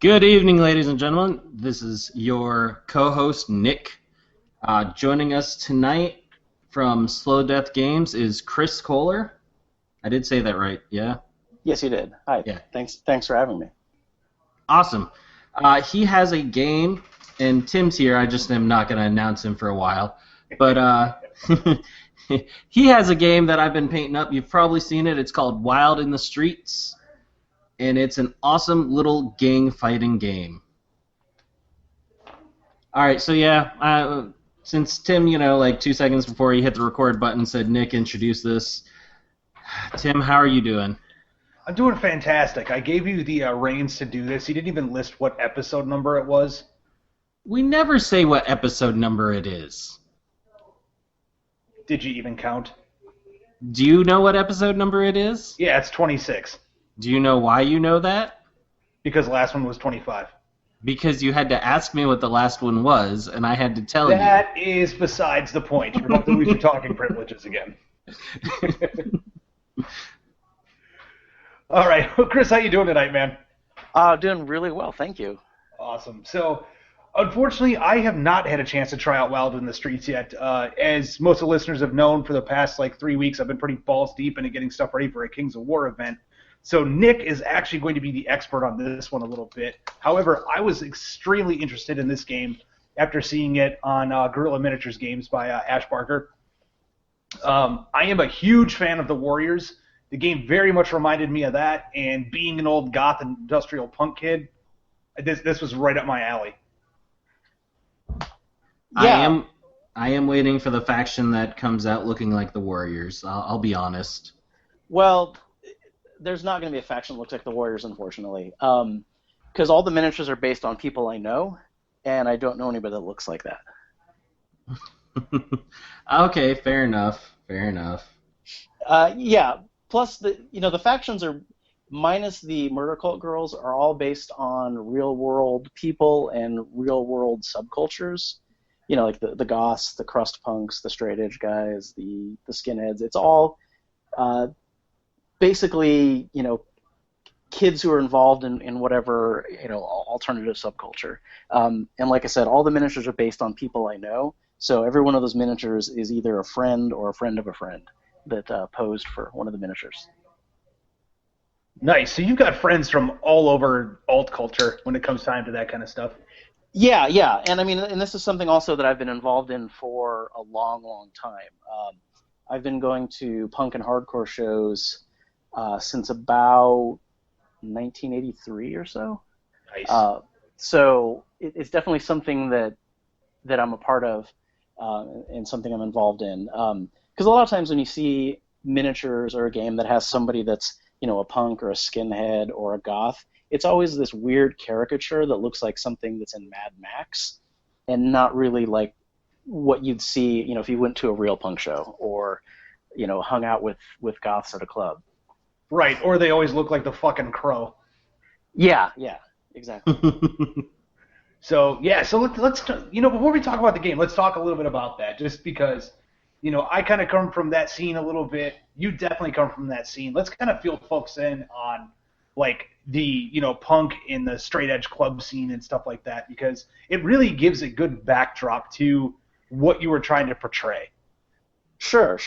Good evening, ladies and gentlemen. This is your co-host, Nick. Joining us tonight from Slow Death Games is Chris Kohler. I did say that right, yeah? Yes, you did. Hi. Yeah. Thanks for having me. Awesome. He has a game, and Tim's here. I just am not going to announce him for a while. But he has a game that I've been painting up. You've probably seen it. It's called Wild in the Streets, and it's an awesome little gang fighting game. All right, so yeah, since Tim, like 2 seconds before he hit the record button said, Nick, introduce this. Tim, how are you doing? I'm doing fantastic. I gave you the reins to do this. You didn't even list what episode number it was. We never say what episode number it is. Did you even count? Do you know what episode number it is? Yeah, it's 26. Do you know why you know that? Because the last one was 25. Because you had to ask me what the last one was, and I had to tell you. That is besides the point. You're about to lose your talking privileges again. All right. Well, Chris, how you doing tonight, man? Doing really well, thank you. Awesome. So, unfortunately, I have not had a chance to try out Wild in the Streets yet. As most of the listeners have known, for the past 3 weeks, I've been pretty balls deep into getting stuff ready for a Kings of War event. So Nick is actually going to be the expert on this one a little bit. However, I was extremely interested in this game after seeing it on Guerrilla Miniatures Games by Ash Barker. I am a huge fan of the Warriors. The game very much reminded me of that, and being an old goth industrial punk kid, this was right up my alley. Yeah. I am waiting for the faction that comes out looking like the Warriors. I'll be honest. Well, there's not going to be a faction that looks like the Warriors, unfortunately, because all the miniatures are based on people I know, and I don't know anybody that looks like that. Okay, fair enough. Fair enough. Yeah. Plus, the factions are, minus the Murder Cult girls, are all based on real-world people and real-world subcultures. Like the goths, the crust punks, the straight edge guys, the skinheads. It's all basically, kids who are involved in whatever, alternative subculture. And like I said, all the miniatures are based on people I know. So every one of those miniatures is either a friend or a friend of a friend that posed for one of the miniatures. Nice. So you've got friends from all over alt culture when it comes time to that kind of stuff. Yeah. And this is something also that I've been involved in for a long, long time. I've been going to punk and hardcore shows since about 1983 or so. Nice. So it's definitely something that I'm a part of and something I'm involved in. Because a lot of times when you see miniatures or a game that has somebody that's a punk or a skinhead or a goth, it's always this weird caricature that looks like something that's in Mad Max and not really like what you'd see if you went to a real punk show or hung out with goths at a club. Right, or they always look like the fucking Crow. Yeah, exactly. So let's before we talk about the game, let's talk a little bit about that, just because I kind of come from that scene a little bit. You definitely come from that scene. Let's kind of fill folks in on the punk in the straight edge club scene and stuff like that, because it really gives a good backdrop to what you were trying to portray. Sure.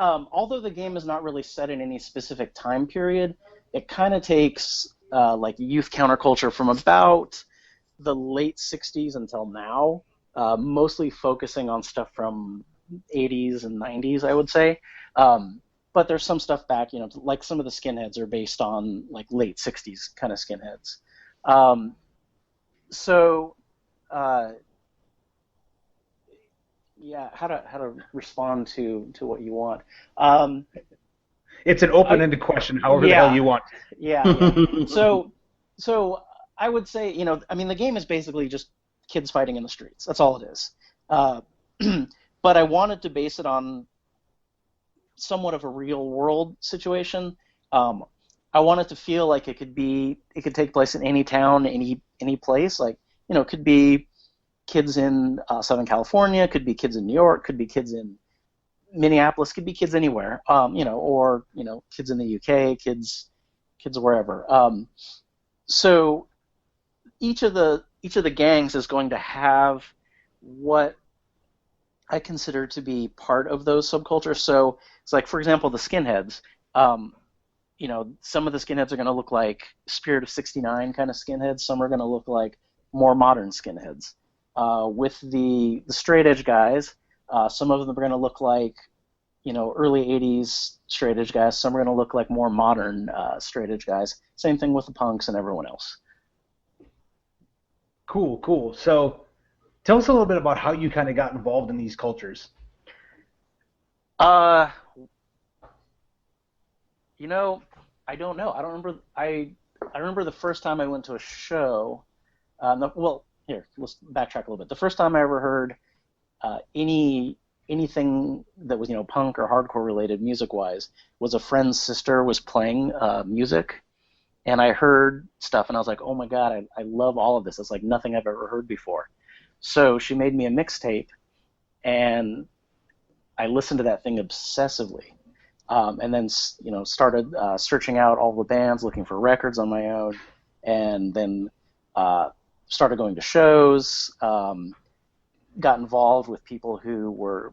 Although the game is not really set in any specific time period, it kind of takes youth counterculture from about the late 60s until now, mostly focusing on stuff from 80s and 90s, I would say. But there's some stuff back, like some of the skinheads are based on late 60s kind of skinheads. Yeah, how to respond to what you want. It's an open-ended question, however the hell you want. Yeah. So I would say, the game is basically just kids fighting in the streets. That's all it is. But I wanted to base it on somewhat of a real-world situation. I wanted to feel like it could take place in any town, any place. It could be kids in Southern California, could be kids in New York, could be kids in Minneapolis, could be kids anywhere, or kids in the UK, kids wherever. So each of the gangs is going to have what I consider to be part of those subcultures. So it's like, for example, the skinheads. Some of the skinheads are going to look like Spirit of '69 kind of skinheads. Some are going to look like more modern skinheads. With the straight edge guys, some of them are going to look like, early '80s straight edge guys. Some are going to look like more modern straight edge guys. Same thing with the punks and everyone else. Cool. So tell us a little bit about how you kind of got involved in these cultures. I don't know. I don't remember. I remember the first time I went to a show. Here, let's backtrack a little bit. The first time I ever heard anything that was punk or hardcore related music-wise was a friend's sister was playing music, and I heard stuff, and I was like, oh my god, I love all of this. It's like nothing I've ever heard before. So she made me a mixtape, and I listened to that thing obsessively. And then started searching out all the bands, looking for records on my own, and then started going to shows. Got involved with people who were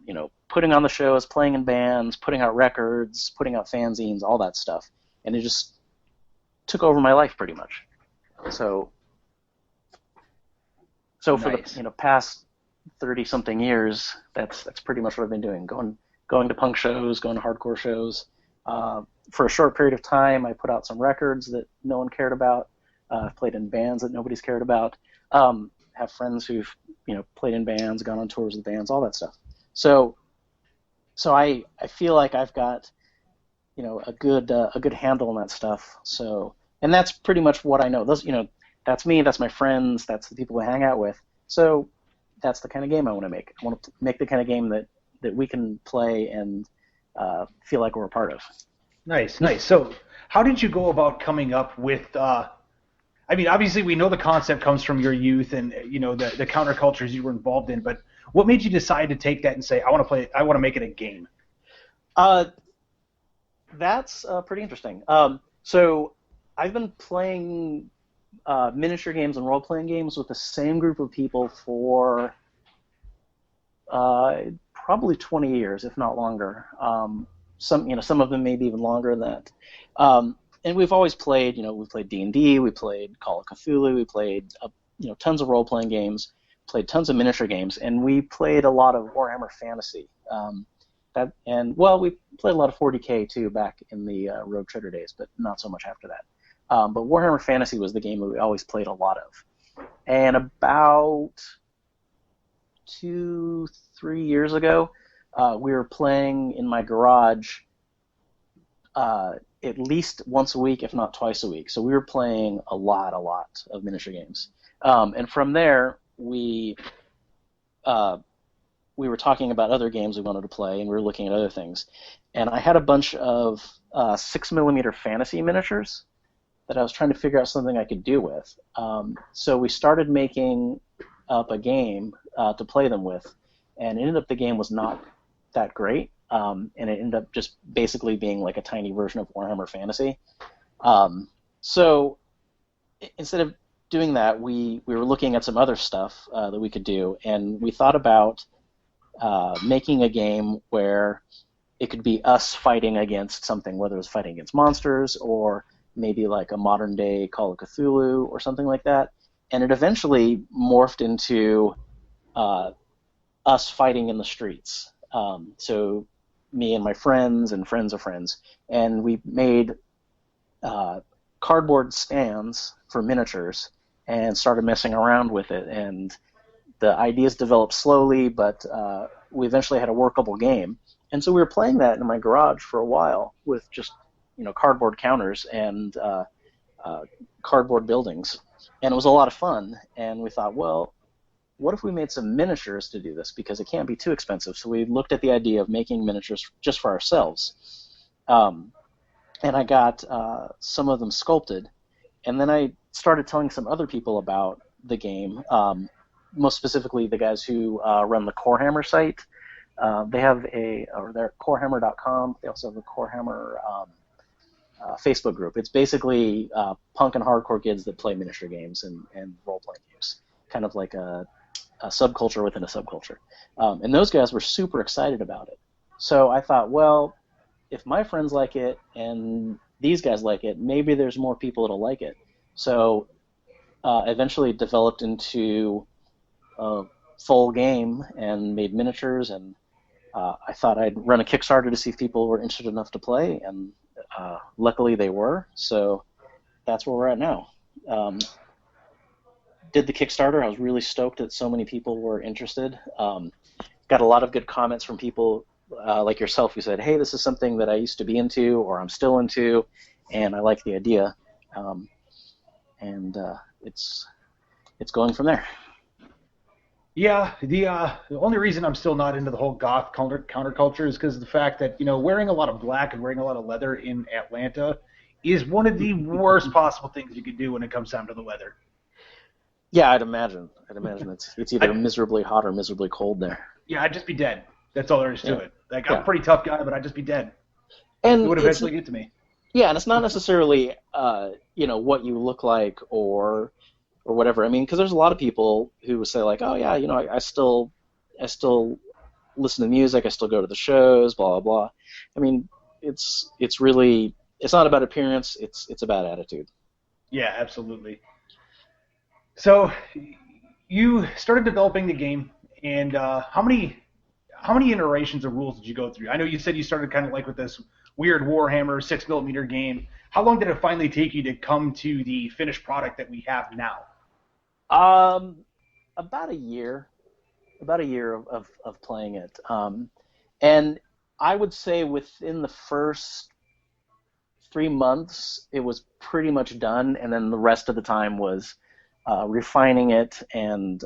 putting on the shows, playing in bands, putting out records, putting out fanzines, all that stuff, and it just took over my life pretty much. So for Nice. the past 30-something years, that's pretty much what I've been doing. Going to punk shows, going to hardcore shows. For a short period of time, I put out some records that no one cared about. I've played in bands that nobody's cared about. Have friends who've played in bands, gone on tours with bands, all that stuff. So I feel like I've got a good handle on that stuff. So, and that's pretty much what I know. Those that's me, that's my friends, that's the people I hang out with. So that's the kind of game I want to make. I want to make the kind of game that we can play and feel like we're a part of. Nice. So how did you go about coming up with obviously we know the concept comes from your youth and the countercultures you were involved in, but what made you decide to take that and say, I want to make it a game? That's pretty interesting. So I've been playing miniature games and role-playing games with the same group of people for probably 20 years, if not longer. Some of them maybe even longer than that. And we've always played, we played D&D, we played Call of Cthulhu, we played tons of role-playing games, played tons of miniature games, and we played a lot of Warhammer Fantasy. We played a lot of 40K too back in the Rogue Trader days, but not so much after that. But Warhammer Fantasy was the game that we always played a lot of. And about 2-3 years ago, we were playing in my garage at least once a week, if not twice a week. So we were playing a lot of miniature games. And from there, we were talking about other games we wanted to play, and we were looking at other things. And I had a bunch of 6mm fantasy miniatures that I was trying to figure out something I could do with. So we started making up a game to play them with, and it ended up the game was not that great, and it ended up just basically being like a tiny version of Warhammer Fantasy. So instead of doing that, we were looking at some other stuff that we could do, and we thought about making a game where it could be us fighting against something, whether it was fighting against monsters or maybe like a modern-day Call of Cthulhu or something like that. And it eventually morphed into us fighting in the streets. So me and my friends and friends of friends, and we made cardboard stands for miniatures and started messing around with it. And the ideas developed slowly, but we eventually had a workable game. And so we were playing that in my garage for a while with just cardboard counters and cardboard buildings, and it was a lot of fun. And we thought, well, what if we made some miniatures to do this, because it can't be too expensive. So we looked at the idea of making miniatures just for ourselves, and I got some of them sculpted, and then I started telling some other people about the game, most specifically the guys who run the Corehammer site. They're at corehammer.com. They also have a Corehammer Facebook group. It's basically punk and hardcore kids that play miniature games and role-playing games, kind of like a subculture within a subculture. And those guys were super excited about it. So I thought, well, if my friends like it and these guys like it, maybe there's more people that'll like it. So eventually it developed into a full game and made miniatures, and I thought I'd run a Kickstarter to see if people were interested enough to play, and luckily they were, so that's where we're at now. Did the Kickstarter. I was really stoked that so many people were interested. Got a lot of good comments from people like yourself who said, hey, this is something that I used to be into or I'm still into, and I like the idea. And it's going from there. Yeah, the only reason I'm still not into the whole goth counterculture is because of the fact that, wearing a lot of black and wearing a lot of leather in Atlanta is one of the worst possible things you could do when it comes down to the weather. Yeah, I'd imagine it's either miserably hot or miserably cold there. Yeah, I'd just be dead. That's all there is to it. Like, I'm a pretty tough guy, but I'd just be dead. And it would eventually get to me. Yeah, and it's not necessarily, what you look like or whatever. I mean, because there's a lot of people who say like, oh yeah, I still listen to music, I still go to the shows, blah blah blah. I mean, it's not about appearance, it's about attitude. Yeah, absolutely. So you started developing the game, and how many iterations of rules did you go through? I know you said you started kind of like with this weird Warhammer 6mm game. How long did it finally take you to come to the finished product that we have now? About a year of playing it. And I would say within the first 3 months, it was pretty much done, and then the rest of the time was refining it and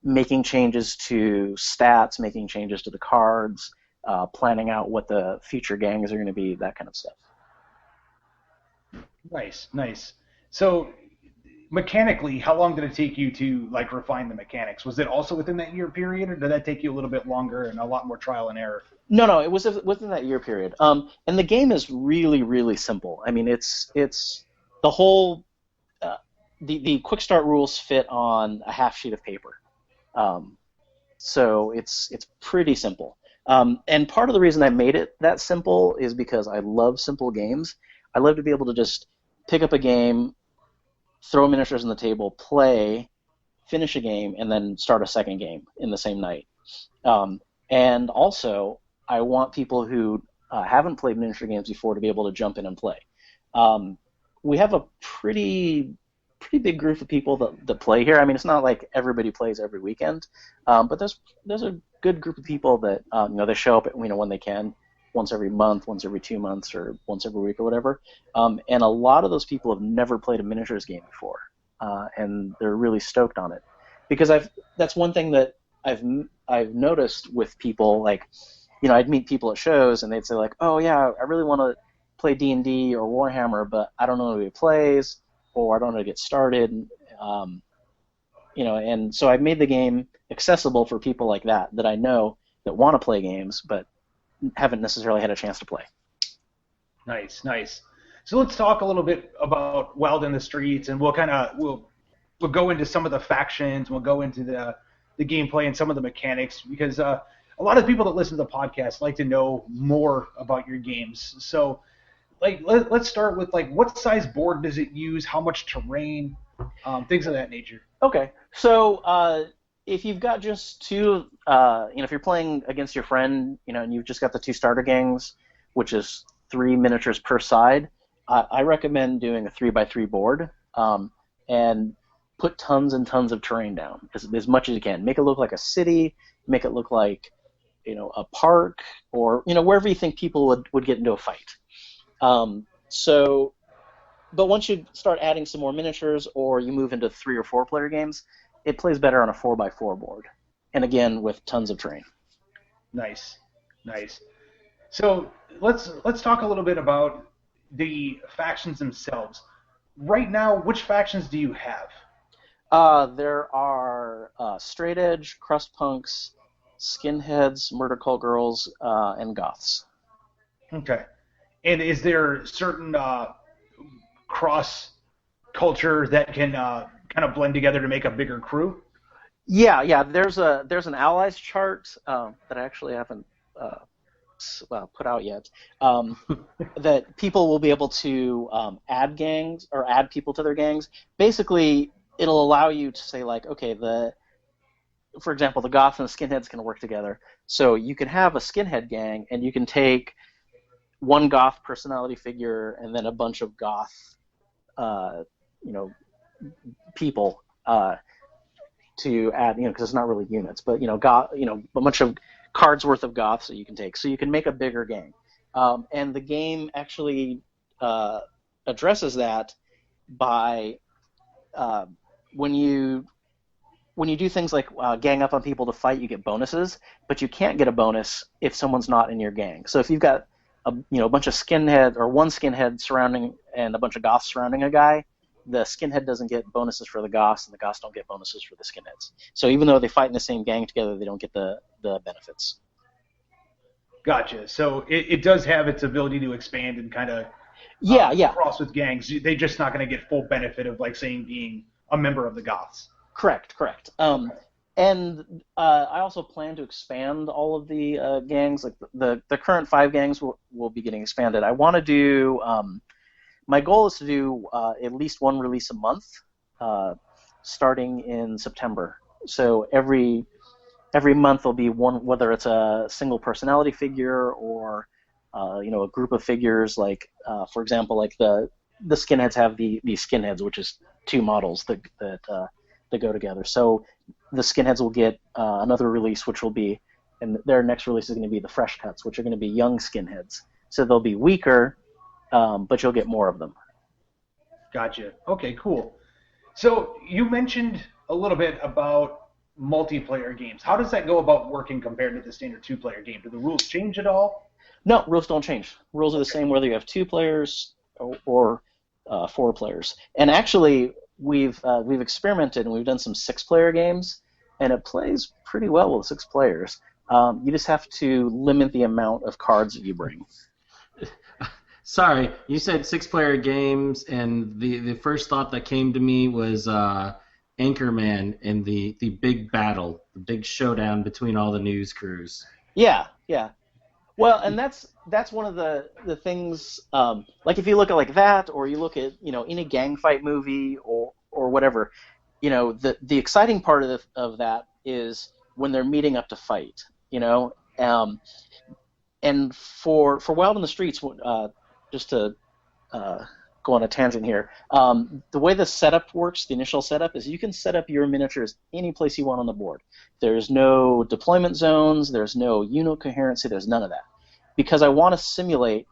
making changes to stats, making changes to the cards, planning out what the future gangs are going to be, that kind of stuff. Nice. So, mechanically, how long did it take you to refine the mechanics? Was it also within that year period, or did that take you a little bit longer and a lot more trial and error? No, it was within that year period. And the game is really, really simple. I mean, it's the whole the quick start rules fit on a half sheet of paper, so it's pretty simple. And part of the reason I made it that simple is because I love simple games. I love to be able to just pick up a game, throw miniatures on the table, play, finish a game, and then start a second game in the same night. And also, I want people who haven't played miniature games before to be able to jump in and play. We have a pretty big group of people that play here. I mean, it's not like everybody plays every weekend, but there's a good group of people that they show up when they can, once every month, once every 2 months, or once every week or whatever. And a lot of those people have never played a miniatures game before, and they're really stoked on it. Because that's one thing that I've noticed with people. Like, I'd meet people at shows and they'd say like, oh yeah, I really want to play D&D or Warhammer, but I don't know who plays, or I don't know how to get started. And so I've made the game accessible for people like that I know that want to play games but haven't necessarily had a chance to play. Nice. So let's talk a little bit about Wild in the Streets, and we'll go into some of the factions, we'll go into the gameplay and some of the mechanics, because a lot of people that listen to the podcast like to know more about your games. So let's start with what size board does it use, how much terrain, things of that nature. Okay, so if you've got just two, if you're playing against your friend, and you've just got the two starter gangs, which is 3 miniatures per side, I recommend doing a 3x3 board, and put tons and tons of terrain down, as much as you can. Make it look like a city, make it look like, a park, or, wherever you think people would get into a fight. But once you start adding some more miniatures, or you move into 3 or 4 player games, it plays better on a 4x4 board, and again with tons of terrain. Nice. So let's talk a little bit about the factions themselves. Right now, which factions do you have? There are straight edge, crust punks, skinheads, murder cult girls, and goths. Okay. And is there certain cross culture that can kind of blend together to make a bigger crew? Yeah. There's an allies chart that I actually haven't put out yet. That people will be able to add gangs or add people to their gangs. Basically, it'll allow you to say like, okay, for example, the goths and the skinheads can work together. So you can have a skinhead gang, and you can take one goth personality figure and then a bunch of goth, people to add, because it's not really units, but goth, a bunch of cards worth of goths that you can take. So you can make a bigger gang, and the game actually addresses that by when you do things like gang up on people to fight, you get bonuses, but you can't get a bonus if someone's not in your gang. So if you've got a bunch of skinhead or one skinhead surrounding and a bunch of goths surrounding a guy, the skinhead doesn't get bonuses for the goths, and the goths don't get bonuses for the skinheads. So even though they fight in the same gang together, they don't get the benefits. Gotcha. So it does have its ability to expand and kind of cross with gangs. They're just not going to get full benefit of, like, saying being a member of the goths. Correct. And I also plan to expand all of the gangs. Like the current 5 gangs will be getting expanded. I want to do. My goal is to do at least one release a month, starting in September. So every month there'll be one, whether it's a single personality figure or a group of figures. Like for example, like the skinheads have the skinheads, which is 2 models that go together. So the skinheads will get another release, which will be, and their next release is going to be the fresh cuts, which are going to be young skinheads. So they'll be weaker, but you'll get more of them. Gotcha. Okay, cool. So you mentioned a little bit about multiplayer games. How does that go about working compared to the standard 2-player game? Do the rules change at all? No, rules don't change. Rules are the same whether you have 2 players or 4 players. And actually, we've experimented and we've done some 6-player games, and it plays pretty well with 6 players. You just have to limit the amount of cards that you bring. Sorry, you said 6-player games, and the first thought that came to me was Anchorman and the big battle, the big showdown between all the news crews. Yeah. Well, and that's one of the things, like if you look at like that, or you look at any gang fight movie or whatever, the exciting part of that is when they're meeting up to fight, and for Wild in the Streets, just to go on a tangent here, the way the setup works, the initial setup, is you can set up your miniatures any place you want on the board. There's no deployment zones, there's no unit coherency, there's none of that. Because I want to simulate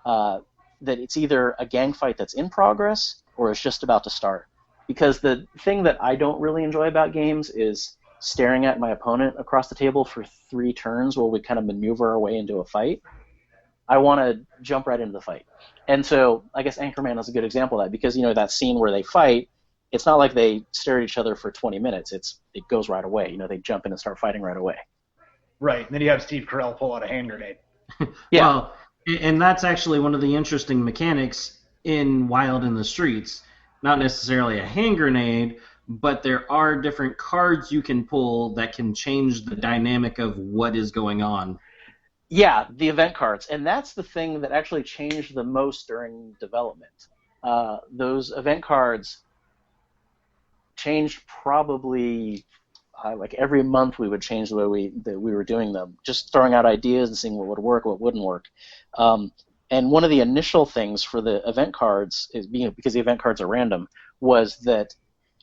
that it's either a gang fight that's in progress or it's just about to start. Because the thing that I don't really enjoy about games is staring at my opponent across the table for 3 turns while we kind of maneuver our way into a fight. I want to jump right into the fight. And so I guess Anchorman is a good example of that, because that scene where they fight, it's not like they stare at each other for 20 minutes. It goes right away. They jump in and start fighting right away. Right, and then you have Steve Carell pull out a hand grenade. Yeah. Well, and that's actually one of the interesting mechanics in Wild in the Streets. Not necessarily a hand grenade, but there are different cards you can pull that can change the dynamic of what is going on. Yeah, the event cards. And that's the thing that actually changed the most during development. Those event cards changed probably like every month. We would change the way we were doing them, just throwing out ideas and seeing what would work, what wouldn't work. And one of the initial things for the event cards, because the event cards are random, was that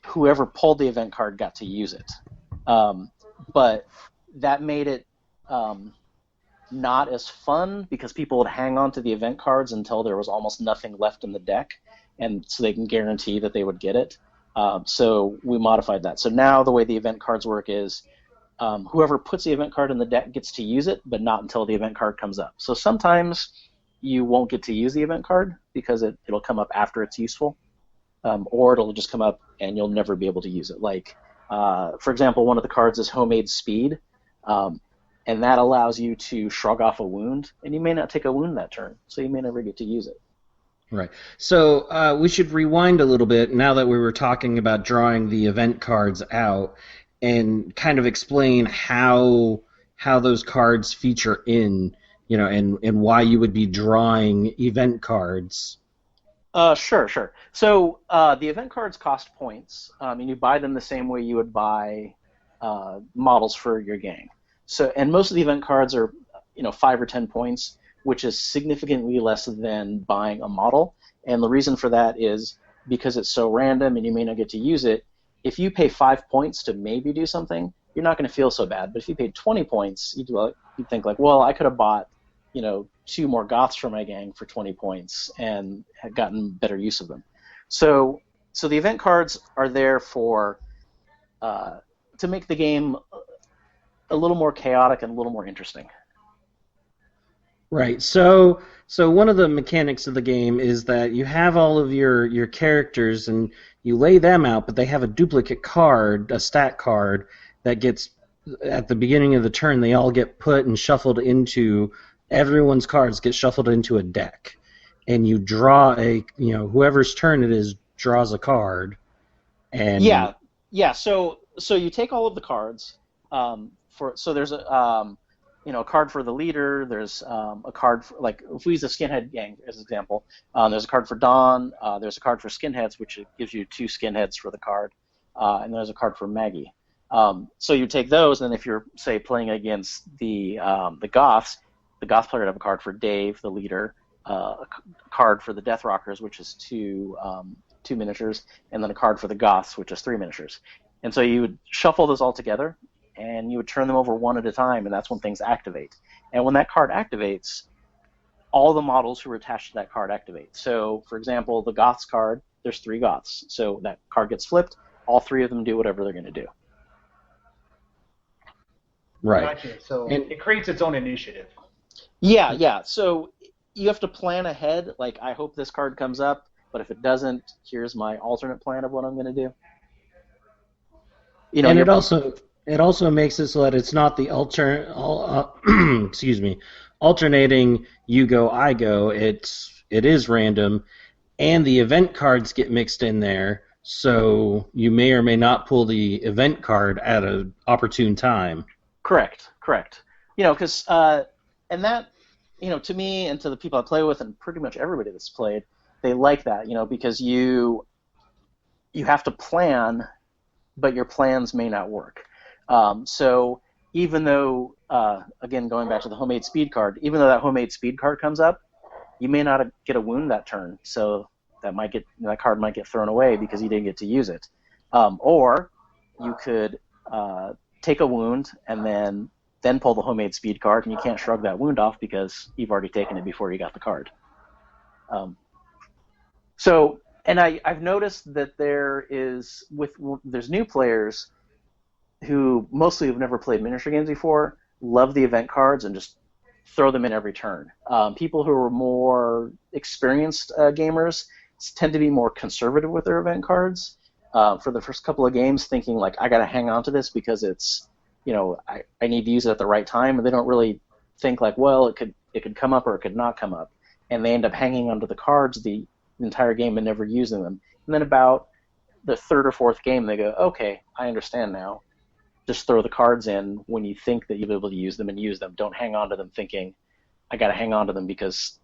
whoever pulled the event card got to use it. But that made it not as fun, because people would hang on to the event cards until there was almost nothing left in the deck, and so they can guarantee that they would get it. So we modified that. So now the way the event cards work is whoever puts the event card in the deck gets to use it, but not until the event card comes up. So sometimes you won't get to use the event card because it'll come up after it's useful, or it'll just come up and you'll never be able to use it. Like, for example, one of the cards is Homemade Speed. and that allows you to shrug off a wound, and you may not take a wound that turn, so you may never get to use it. Right. So we should rewind a little bit now that we were talking about drawing the event cards out, and kind of explain how those cards feature in, and why you would be drawing event cards. Sure. So the event cards cost points, and you buy them the same way you would buy models for your gang. So, and most of the event cards are, 5 or 10 points, which is significantly less than buying a model. And the reason for that is because it's so random and you may not get to use it. If you pay 5 points to maybe do something, you're not going to feel so bad. But if you paid 20 points, you'd think like, well, I could have bought, 2 more Goths for my gang for 20 points and had gotten better use of them. So the event cards are there for to make the game a little more chaotic and a little more interesting. Right. So one of the mechanics of the game is that you have all of your characters and you lay them out, but they have a duplicate card, a stat card, that gets, at the beginning of the turn, they all get put and shuffled into, everyone's cards get shuffled into a deck. And you draw whoever's turn it is draws a card. And Yeah. So you take all of the cards. So there's a card for the leader. There's a card for, like, if we use the skinhead gang as an example, there's a card for Dawn. There's a card for skinheads, which gives you 2 skinheads for the card, and there's a card for Maggie. So you take those, and if you're, say, playing against the Goths, the Goth player would have a card for Dave, the leader, a card for the Death Rockers, which is 2 miniatures, and then a card for the Goths, which is 3 miniatures. And so you would shuffle those all together, and you would turn them over one at a time, and that's when things activate. And when that card activates, all the models who are attached to that card activate. So, for example, the Goths card, there's 3 Goths. So that card gets flipped, all 3 of them do whatever they're going to do. Right. Gotcha. So it creates its own initiative. Yeah. So you have to plan ahead, like, I hope this card comes up, but if it doesn't, here's my alternate plan of what I'm going to do. And it also makes it so that it's not the alternating you go, I go. It is random, and the event cards get mixed in there, so you may or may not pull the event card at an opportune time. Correct. Because and that, to me and to the people I play with and pretty much everybody that's played, they like that, because you have to plan, but your plans may not work. So even though, again, going back to the homemade speed card, even though that homemade speed card comes up, you may not get a wound that turn, so that card might get thrown away because you didn't get to use it. Or you could take a wound and then pull the homemade speed card, and you can't shrug that wound off because you've already taken it before you got the card. And I've noticed that there's new players who mostly have never played miniature games before, love the event cards and just throw them in every turn. People who are more experienced gamers tend to be more conservative with their event cards for the first couple of games, thinking like, I got to hang on to this because it's, I need to use it at the right time, and they don't really think like, well, it could come up or it could not come up, and they end up hanging onto the cards the entire game and never using them. And then about the 3rd or 4th game, they go, okay, I understand now. Just throw the cards in when you think that you'll be able to use them and use them. Don't hang on to them thinking, I got to hang on to them because,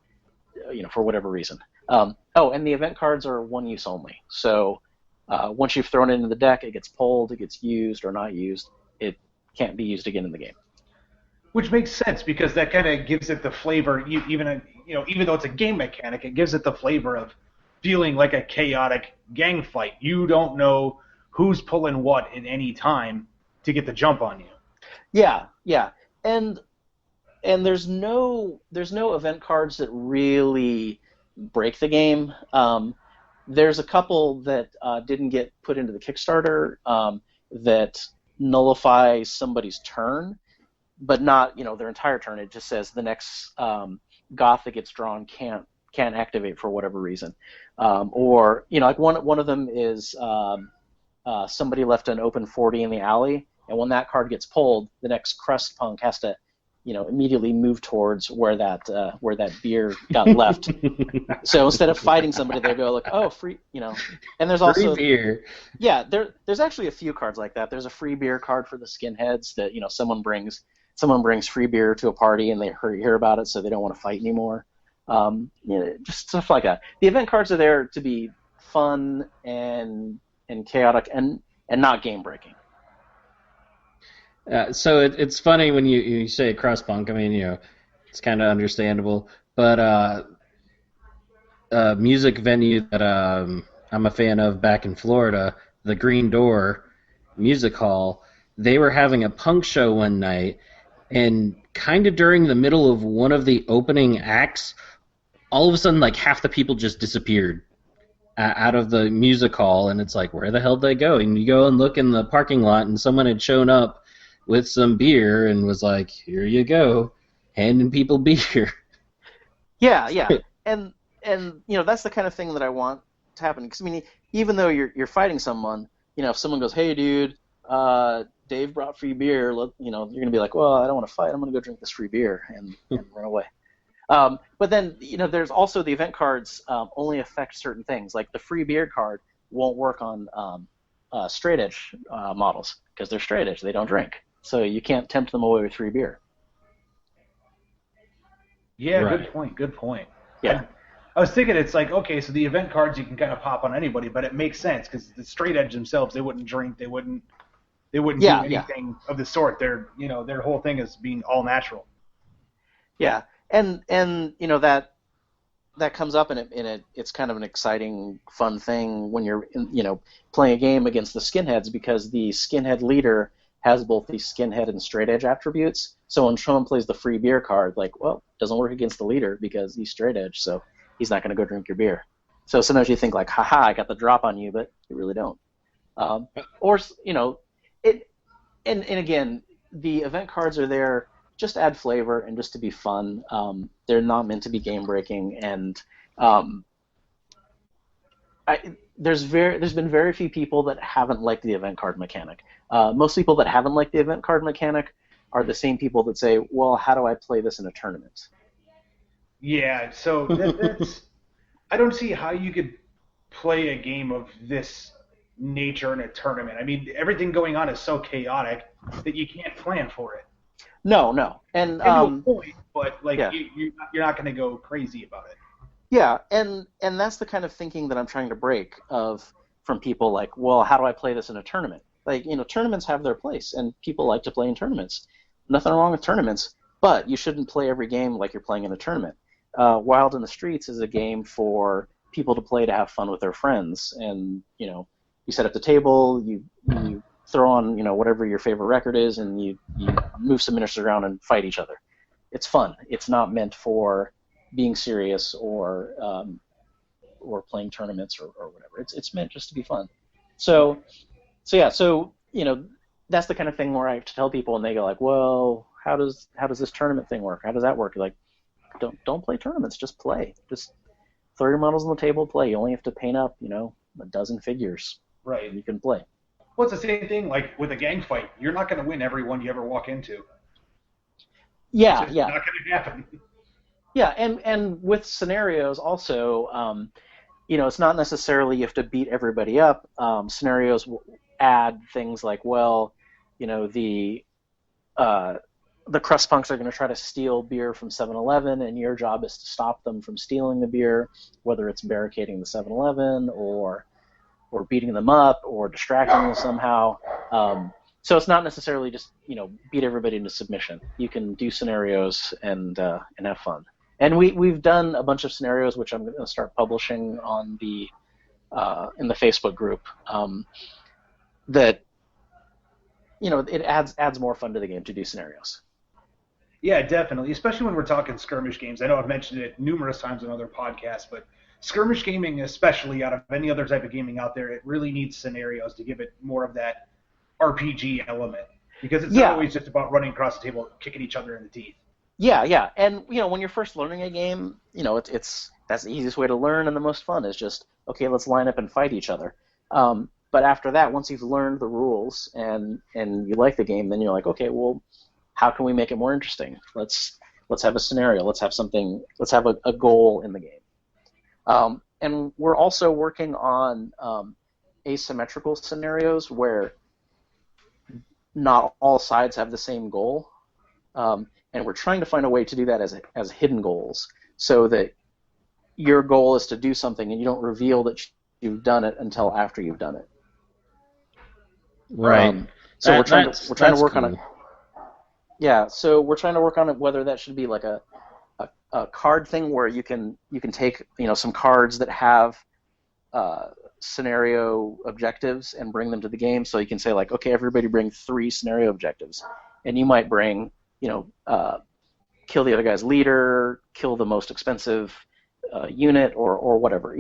for whatever reason. And the event cards are one use only. So once you've thrown it into the deck, it gets pulled, it gets used or not used. It can't be used again in the game. Which makes sense because that kind of gives it the flavor. Even though it's a game mechanic, it gives it the flavor of feeling like a chaotic gang fight. You don't know who's pulling what at any time to get the jump on you. Yeah, and there's no event cards that really break the game. There's a couple that didn't get put into the Kickstarter that nullify somebody's turn, but not their entire turn. It just says the next Goth that gets drawn can't activate for whatever reason, or like one of them is somebody left an open 40 in the alley, and when that card gets pulled, the next crust punk has to immediately move towards where that beer got left. So instead of fighting somebody, they go like, oh, free, And there's also free beer. Yeah, there's actually a few cards like that. There's a free beer card for the skinheads that someone brings free beer to a party and they hear about it, so they don't want to fight anymore. Just stuff like that. The event cards are there to be fun and chaotic and not game breaking. So it's funny when you say crosspunk. I mean, it's kind of understandable. But a music venue that I'm a fan of back in Florida, the Green Door Music Hall, they were having a punk show one night, and kind of during the middle of one of the opening acts, all of a sudden, like, half the people just disappeared out of the music hall, and it's like, where the hell did they go? And you go and look in the parking lot, and someone had shown up with some beer and was like, here you go, handing people beer. Yeah, and that's the kind of thing that I want to happen. Because I mean, even though you're fighting someone, if someone goes, hey dude, Dave brought free beer, you're gonna be like, well, I don't want to fight, I'm gonna go drink this free beer and run away. But then there's also the event cards only affect certain things. Like the free beer card won't work on straight edge models because they're straight edge, they don't drink. So you can't tempt them away with free beer. Yeah, Right. Good point. Yeah. I was thinking it's like, okay, so the event cards you can kind of pop on anybody, but it makes sense because the straight edge themselves, they wouldn't drink, they wouldn't do anything of the sort. Their whole thing is being all natural. Yeah, and that comes up and it's kind of an exciting, fun thing when you're playing a game against the skinheads, because the skinhead leader has both the skinhead and straight edge attributes. So when someone plays the free beer card, like, well, it doesn't work against the leader because he's straight edge, so he's not going to go drink your beer. So sometimes you think like, haha, I got the drop on you, but you really don't. And again, the event cards are there just to add flavor and just to be fun. They're not meant to be game breaking, and there's been very few people that haven't liked the event card mechanic. Most people that haven't liked the event card mechanic are the same people that say, well, how do I play this in a tournament? Yeah, so that's I don't see how you could play a game of this nature in a tournament. I mean, everything going on is so chaotic that you can't plan for it. No, and to a point, but like yeah. you're not going to go crazy about it. Yeah, and that's the kind of thinking that I'm trying to break from people like, well, how do I play this in a tournament? Like, tournaments have their place, and people like to play in tournaments. Nothing wrong with tournaments, but you shouldn't play every game like you're playing in a tournament. Wild in the Streets is a game for people to play to have fun with their friends, and you set up the table, you throw on whatever your favorite record is, and you move some miniatures around and fight each other. It's fun. It's not meant for being serious or playing tournaments or whatever. It's meant just to be fun. So that's the kind of thing where I have to tell people, and they go like, well, how does this tournament thing work? How does that work? Like, don't play tournaments. Just play. Just throw your models on the table, play. You only have to paint up, a dozen figures. Right. And you can play. Well, it's the same thing like with a gang fight. You're not going to win every one you ever walk into. Yeah, it's just not going to happen. Yeah, and with scenarios also, it's not necessarily you have to beat everybody up. Scenarios will add things like, well, the crust punks are going to try to steal beer from 7-Eleven, and your job is to stop them from stealing the beer, whether it's barricading the 7-Eleven or beating them up or distracting them somehow. So it's not necessarily just beat everybody into submission. You can do scenarios and have fun. And we've done a bunch of scenarios, which I'm going to start publishing on the in the Facebook group. That it adds more fun to the game to do scenarios. Yeah, definitely. Especially when we're talking skirmish games. I know I've mentioned it numerous times on other podcasts, but skirmish gaming, especially out of any other type of gaming out there, it really needs scenarios to give it more of that RPG element. Because it's not always just about running across the table, kicking each other in the teeth. Yeah. And when you're first learning a game, that's the easiest way to learn and the most fun is just, okay, let's line up and fight each other. But after that, once you've learned the rules and you like the game, then you're like, okay, well, how can we make it more interesting? Let's have a scenario. Let's have something. Let's have a goal in the game. And we're also working on asymmetrical scenarios where not all sides have the same goal, and we're trying to find a way to do that as hidden goals, so that your goal is to do something and you don't reveal that you've done it until after you've done it. Right. So we're trying to work cool. on it. Yeah. So we're trying to work on it, whether that should be like a card thing where you can take some cards that have scenario objectives and bring them to the game. So you can say like, okay, everybody bring 3 scenario objectives, and you might bring kill the other guy's leader, kill the most expensive unit, or whatever,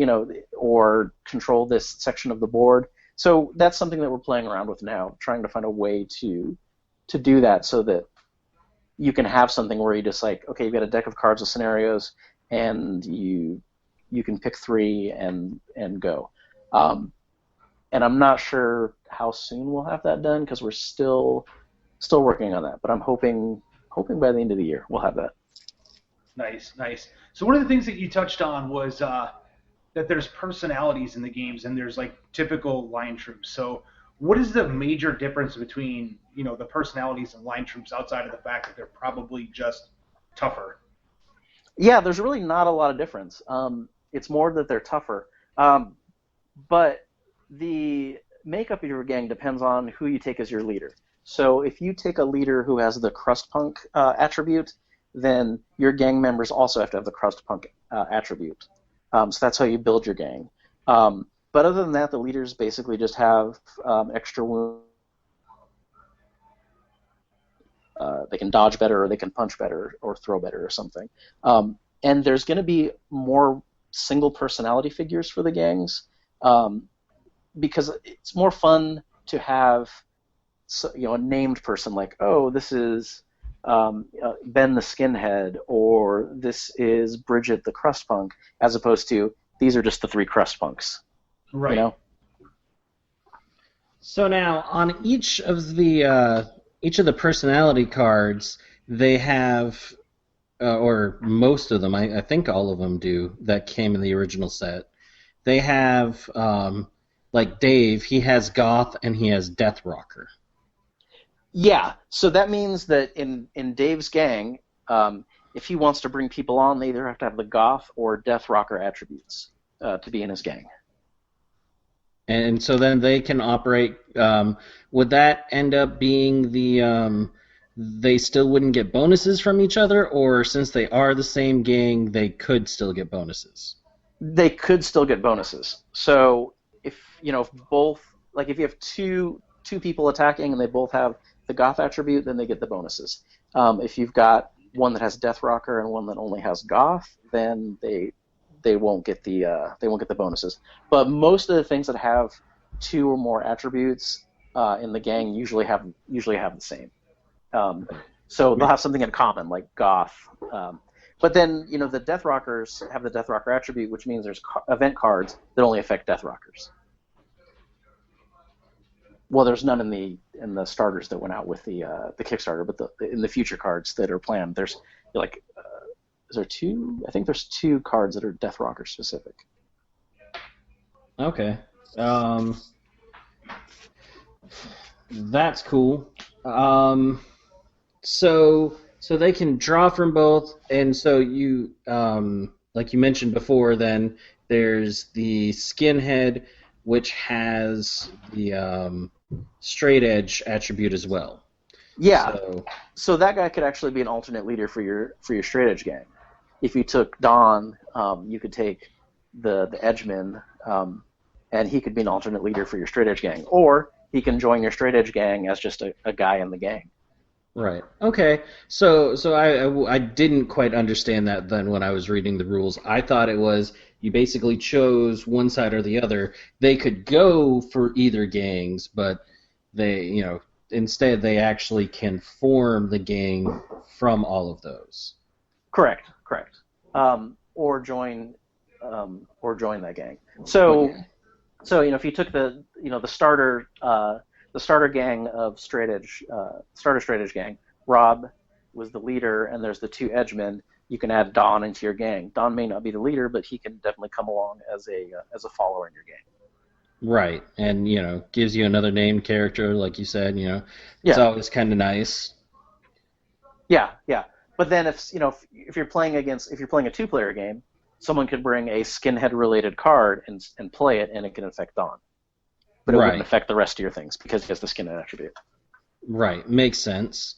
or control this section of the board. So that's something that we're playing around with now, trying to find a way to do that so that you can have something where you just like, okay, you've got a deck of cards with scenarios, and you can pick 3 and go. And I'm not sure how soon we'll have that done because we're still working on that. But I'm hoping by the end of the year we'll have that. Nice. So one of the things that you touched on was that there's personalities in the games and there's like typical line troops. So what is the major difference between the personalities and line troops outside of the fact that they're probably just tougher? Yeah, there's really not a lot of difference. It's more that they're tougher. But the makeup of your gang depends on who you take as your leader. So if you take a leader who has the crust punk attribute, then your gang members also have to have the crust punk attribute. So that's how you build your gang. But other than that, the leaders basically just have extra wounds. They can dodge better, or they can punch better, or throw better, or something. And there's going to be more single personality figures for the gangs, because it's more fun to have a named person like, oh, this is Ben the Skinhead, or this is Bridget the Crust Punk, as opposed to these are just the 3 Crust Punks. Right. So now on each of the personality cards, they have, or most of them, I think all of them do, that came in the original set. They have, like Dave, he has Goth and he has Death Rocker. Yeah, so that means that in Dave's gang, if he wants to bring people on, they either have to have the Goth or Death Rocker attributes to be in his gang. And so then they can operate. Would that end up being they still wouldn't get bonuses from each other, or since they are the same gang, they could still get bonuses? They could still get bonuses. So if both, like if you have two people attacking and they both have the Goth attribute, then they get the bonuses. If you've got one that has Death Rocker and one that only has Goth, then they won't get the bonuses. But most of the things that have 2 or more attributes in the gang usually have the same. So they'll have something in common, like Goth. But then the Death Rockers have the Death Rocker attribute, which means there's event cards that only affect Death Rockers. Well, there's none in the starters that went out with the Kickstarter, but in the future cards that are planned, there's like. Is there 2? I think there's 2 cards that are Death Rocker specific. Okay. That's cool. So they can draw from both, and so you, like you mentioned before, then there's the Skinhead, which has the Straight Edge attribute as well. Yeah. So that guy could actually be an alternate leader for your Straight Edge gang. If you took Don, you could take the Edgeman, and he could be an alternate leader for your Straight Edge gang. Or he can join your Straight Edge gang as just a guy in the gang. Right. Okay. So I didn't quite understand that then when I was reading the rules. I thought it was you basically chose one side or the other. They could go for either gangs, but they, instead they actually can form the gang from all of those. Correct. Or join that gang. So if you took the starter gang of Straight Edge, starter Straight Edge gang, Rob was the leader, and there's the two edgemen. You can add Don into your gang. Don may not be the leader, but he can definitely come along as a follower in your gang. Right, and gives you another named character, like you said. It's Yeah. always kind of nice. Yeah, yeah. But then if you're playing a 2-player game, someone could bring a skinhead related card and play it, and it can affect Don. But it Right. wouldn't affect the rest of your things because he has the skinhead attribute. Right, makes sense.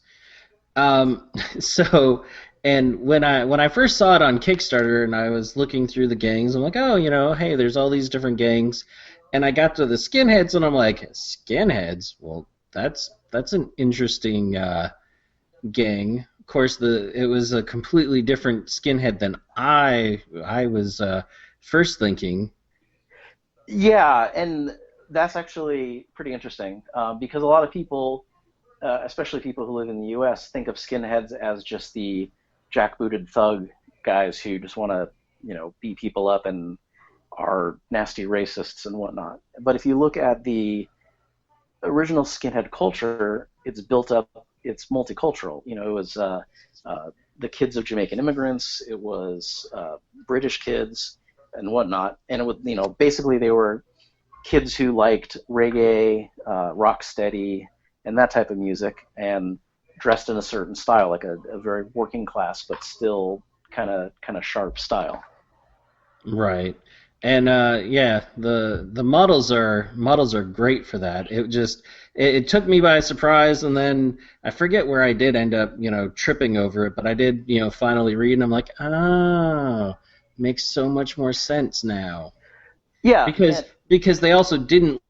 So, and when I first saw it on Kickstarter and I was looking through the gangs, I'm like, oh, hey, there's all these different gangs, and I got to the skinheads and I'm like, skinheads? Well, that's an interesting gang. Of course, it was a completely different skinhead than I was first thinking. Yeah, and that's actually pretty interesting because a lot of people, especially people who live in the U.S., think of skinheads as just the jackbooted thug guys who just want to, beat people up and are nasty racists and whatnot. But if you look at the original skinhead culture, it's built up, it's multicultural. It was the kids of Jamaican immigrants, it was British kids and whatnot, and it was, basically they were kids who liked reggae, rocksteady, and that type of music, and dressed in a certain style, like a very working class, but still kind of sharp style. Right. And yeah, the models are great for that. It took me by surprise, and then I forget where I did end up, tripping over it, but I did, finally read, and I'm like, oh, makes so much more sense now. Yeah, because they also didn't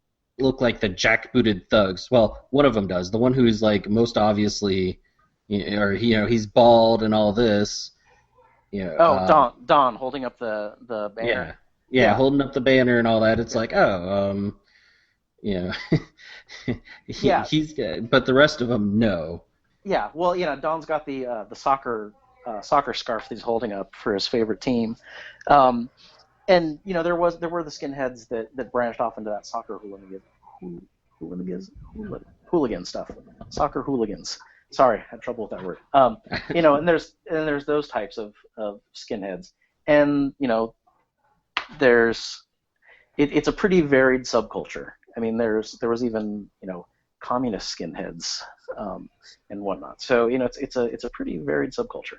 look like the jackbooted thugs. Well, one of them does. The one who's like most obviously, or he's bald and all this. Don holding up the banner. Yeah, holding up the banner and all that. It's like, he's good, but the rest of them, no. Yeah, well, Don's got the soccer scarf that he's holding up for his favorite team, and there were the skinheads that branched off into that soccer hooligan stuff, soccer hooligans. Sorry, I had trouble with that word. And there's those types of skinheads, and it's a pretty varied subculture. I mean, there was even communist skinheads and whatnot. So it's a pretty varied subculture,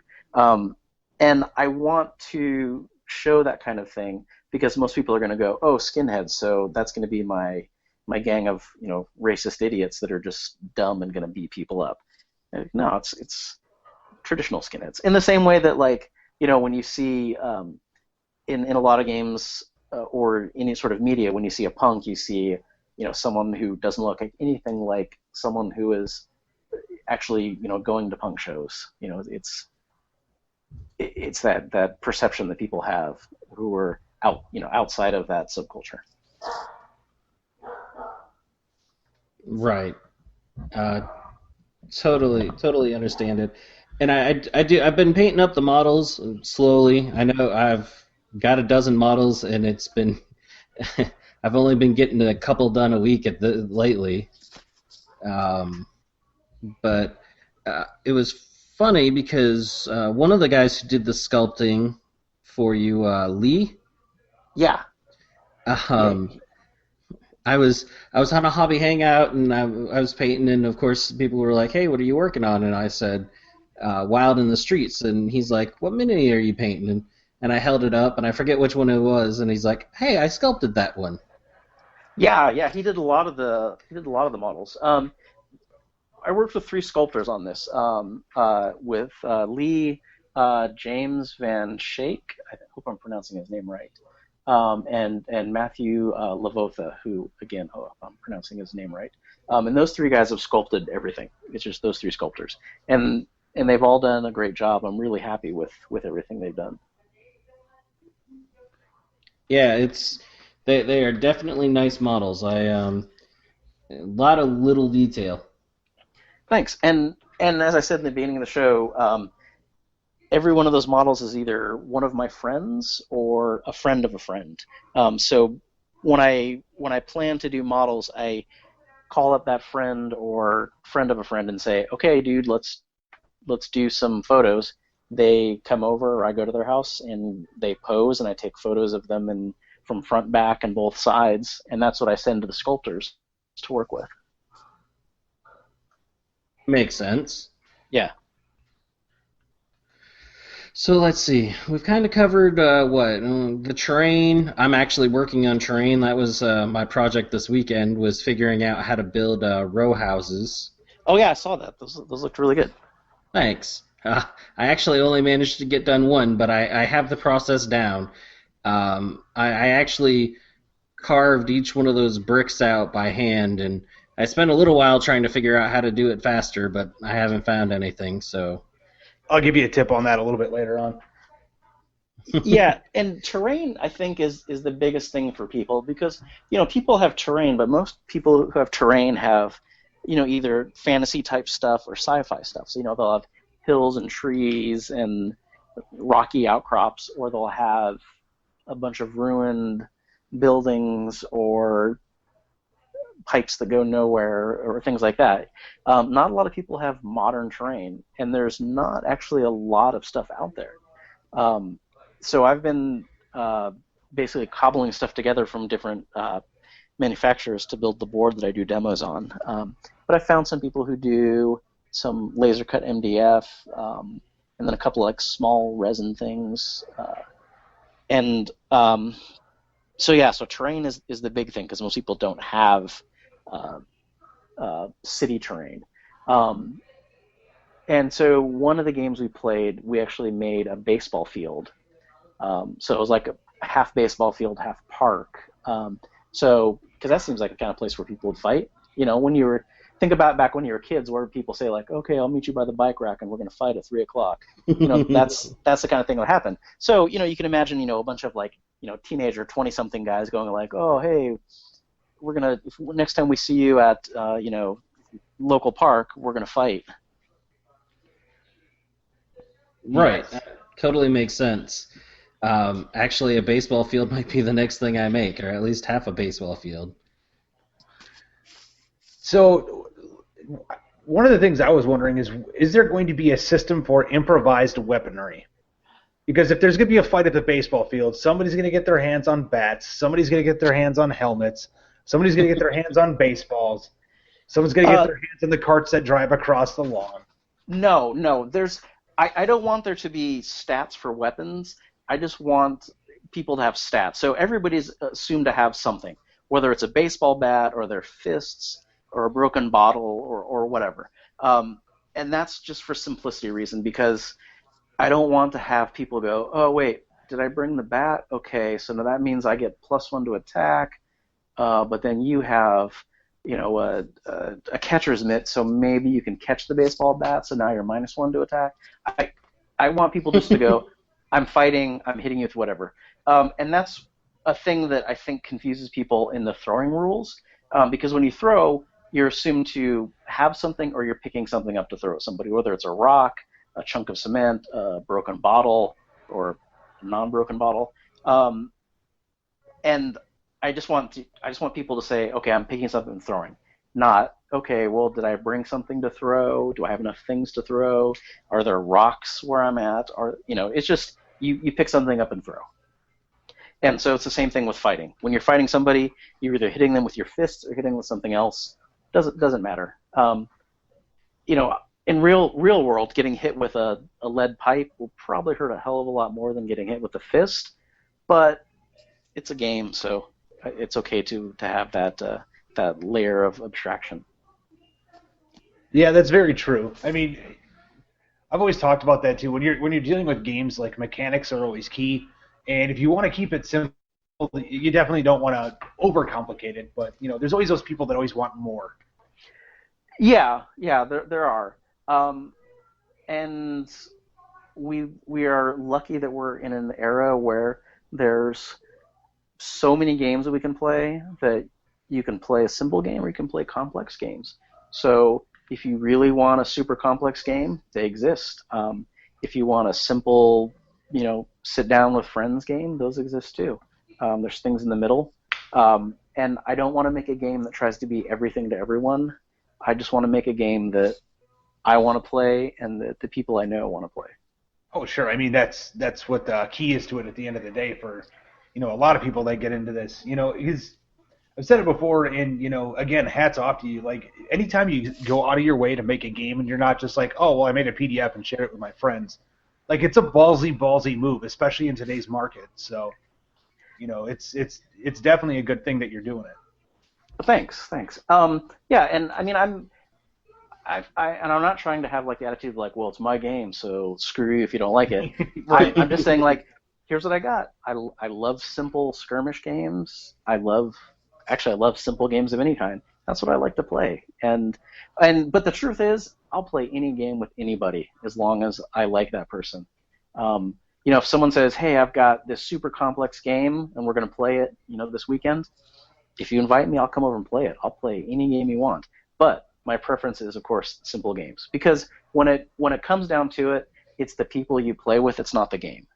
and I want to show that kind of thing because most people are going to go, oh, skinheads, so that's going to be my gang of racist idiots that are just dumb and going to beat people up. No, it's traditional skinheads. In the same way that when you see in a lot of games or any sort of media, when you see a punk, you see someone who doesn't look like anything like someone who is actually going to punk shows. It's that perception that people have who are outside of that subculture. Right. Totally understand it. And I've been painting up the models slowly. I know I've got a dozen models, and it's been I've only been getting a couple done a week lately. But it was funny because one of the guys who did the sculpting for you, Lee. Yeah. I was on a hobby hangout, and I was painting, and of course people were like, "Hey, what are you working on?" And I said, "Wild in the Streets." And he's like, "What mini are you painting?" And I held it up, and I forget which one it was, and he's like, "Hey, I sculpted that one." Yeah, he did a lot of the models. I worked with 3 sculptors on this, with Lee, James Van Schaik, I hope I'm pronouncing his name right, and Matthew Lavotha, who, again, I hope I'm pronouncing his name right. And those 3 guys have sculpted everything. It's just those 3 sculptors. And they've all done a great job. I'm really happy with everything they've done. Yeah, they are definitely nice models. A lot of little detail. Thanks. And as I said in the beginning of the show, every one of those models is either one of my friends or a friend of a friend. So when I plan to do models, I call up that friend or friend of a friend and say, okay, dude, let's let's do some photos. They come over, or I go to their house, and they pose, and I take photos of them and from front, back, and both sides, and that's what I send to the sculptors to work with. Makes sense. Yeah. So let's see. We've kind of covered the terrain. I'm actually working on terrain. That was my project this weekend, was figuring out how to build row houses. Oh yeah, I saw that. Those looked really good. Thanks. I actually only managed to get done one, but I have the process down. I actually carved each one of those bricks out by hand, and I spent a little while trying to figure out how to do it faster, but I haven't found anything, so... I'll give you a tip on that a little bit later on. Yeah, and terrain, I think, is the biggest thing for people, because, people have terrain, but most people who have terrain have, either fantasy-type stuff or sci-fi stuff. So, they'll have hills and trees and rocky outcrops, or they'll have a bunch of ruined buildings or pipes that go nowhere or things like that. Not a lot of people have modern terrain, and there's not actually a lot of stuff out there. So I've been basically cobbling stuff together from different manufacturers to build the board that I do demos on. But I found some people who do some laser cut MDF, and then a couple of small resin things. So terrain is the big thing, because most people don't have city terrain. And so one of the games we played, we actually made a baseball field. So it was like a half baseball field, half park. Because that seems like the kind of place where people would fight. Think about back when you were kids, where people say okay, I'll meet you by the bike rack and we're going to fight at 3 o'clock. That's the kind of thing that would happen. So, you can imagine, a bunch of teenager 20-something guys going oh, hey, we're going to, next time we see you at, local park, we're going to fight. Right. That totally makes sense. Actually, a baseball field might be the next thing I make, or at least half a baseball field. So, one of the things I was wondering is there going to be a system for improvised weaponry? Because if there's going to be a fight at the baseball field, somebody's going to get their hands on bats, somebody's going to get their hands on helmets, somebody's going to get their hands on baseballs, someone's going to get their hands on the carts that drive across the lawn. No, I don't want there to be stats for weapons. I just want people to have stats. So everybody's assumed to have something, whether it's a baseball bat or their fists or a broken bottle or whatever. And that's just for simplicity reason, because I don't want to have people go, oh, wait, did I bring the bat? Okay, so now that means I get +1 to attack, but then you have, a catcher's mitt, so maybe you can catch the baseball bat, so now you're -1 to attack. I want people just to go, I'm fighting, I'm hitting you with whatever. And that's a thing that I think confuses people in the throwing rules, because when you throw, you're assumed to have something, or you're picking something up to throw at somebody, whether it's a rock, a chunk of cement, a broken bottle, or a non-broken bottle. And I just want people to say, okay, I'm picking something and throwing. Not, okay, well, did I bring something to throw? Do I have enough things to throw? Are there rocks where I'm at? Or it's just you pick something up and throw. And so it's the same thing with fighting. When you're fighting somebody, you're either hitting them with your fists or hitting them with something else. Doesn't matter. In real world, getting hit with a lead pipe will probably hurt a hell of a lot more than getting hit with a fist, but it's a game, so it's okay to have that layer of abstraction. Yeah, that's very true. I mean, I've always talked about that too. When you're dealing with games, mechanics are always key, and if you want to keep it simple, you definitely don't want to overcomplicate it. But there's always those people that always want more. Yeah, there are. And we are lucky that we're in an era where there's so many games that we can play, that you can play a simple game or you can play complex games. So if you really want a super complex game, they exist. If you want a simple, sit down with friends game, those exist too. There's things in the middle. And I don't want to make a game that tries to be everything to everyone. I just want to make a game that I want to play and that the people I know want to play. Oh, sure. I mean, that's what the key is to it at the end of the day for, a lot of people that get into this. Because I've said it before, and, again, hats off to you. Like, anytime you go out of your way to make a game and you're not just like, oh, well, I made a PDF and shared it with my friends. Like, it's a ballsy move, especially in today's market. So, it's definitely a good thing that you're doing it. Thanks. Yeah, and I mean, I'm not trying to have like the attitude of like, well, it's my game, so screw you if you don't like it. Right. I'm just saying like, here's what I got. I love simple skirmish games. I love simple games of any kind. That's what I like to play. But the truth is, I'll play any game with anybody as long as I like that person. If someone says, hey, I've got this super complex game and we're going to play it, this weekend, if you invite me, I'll come over and play it. I'll play any game you want. But my preference is, of course, simple games, because when it comes down to it, it's the people you play with. It's not the game.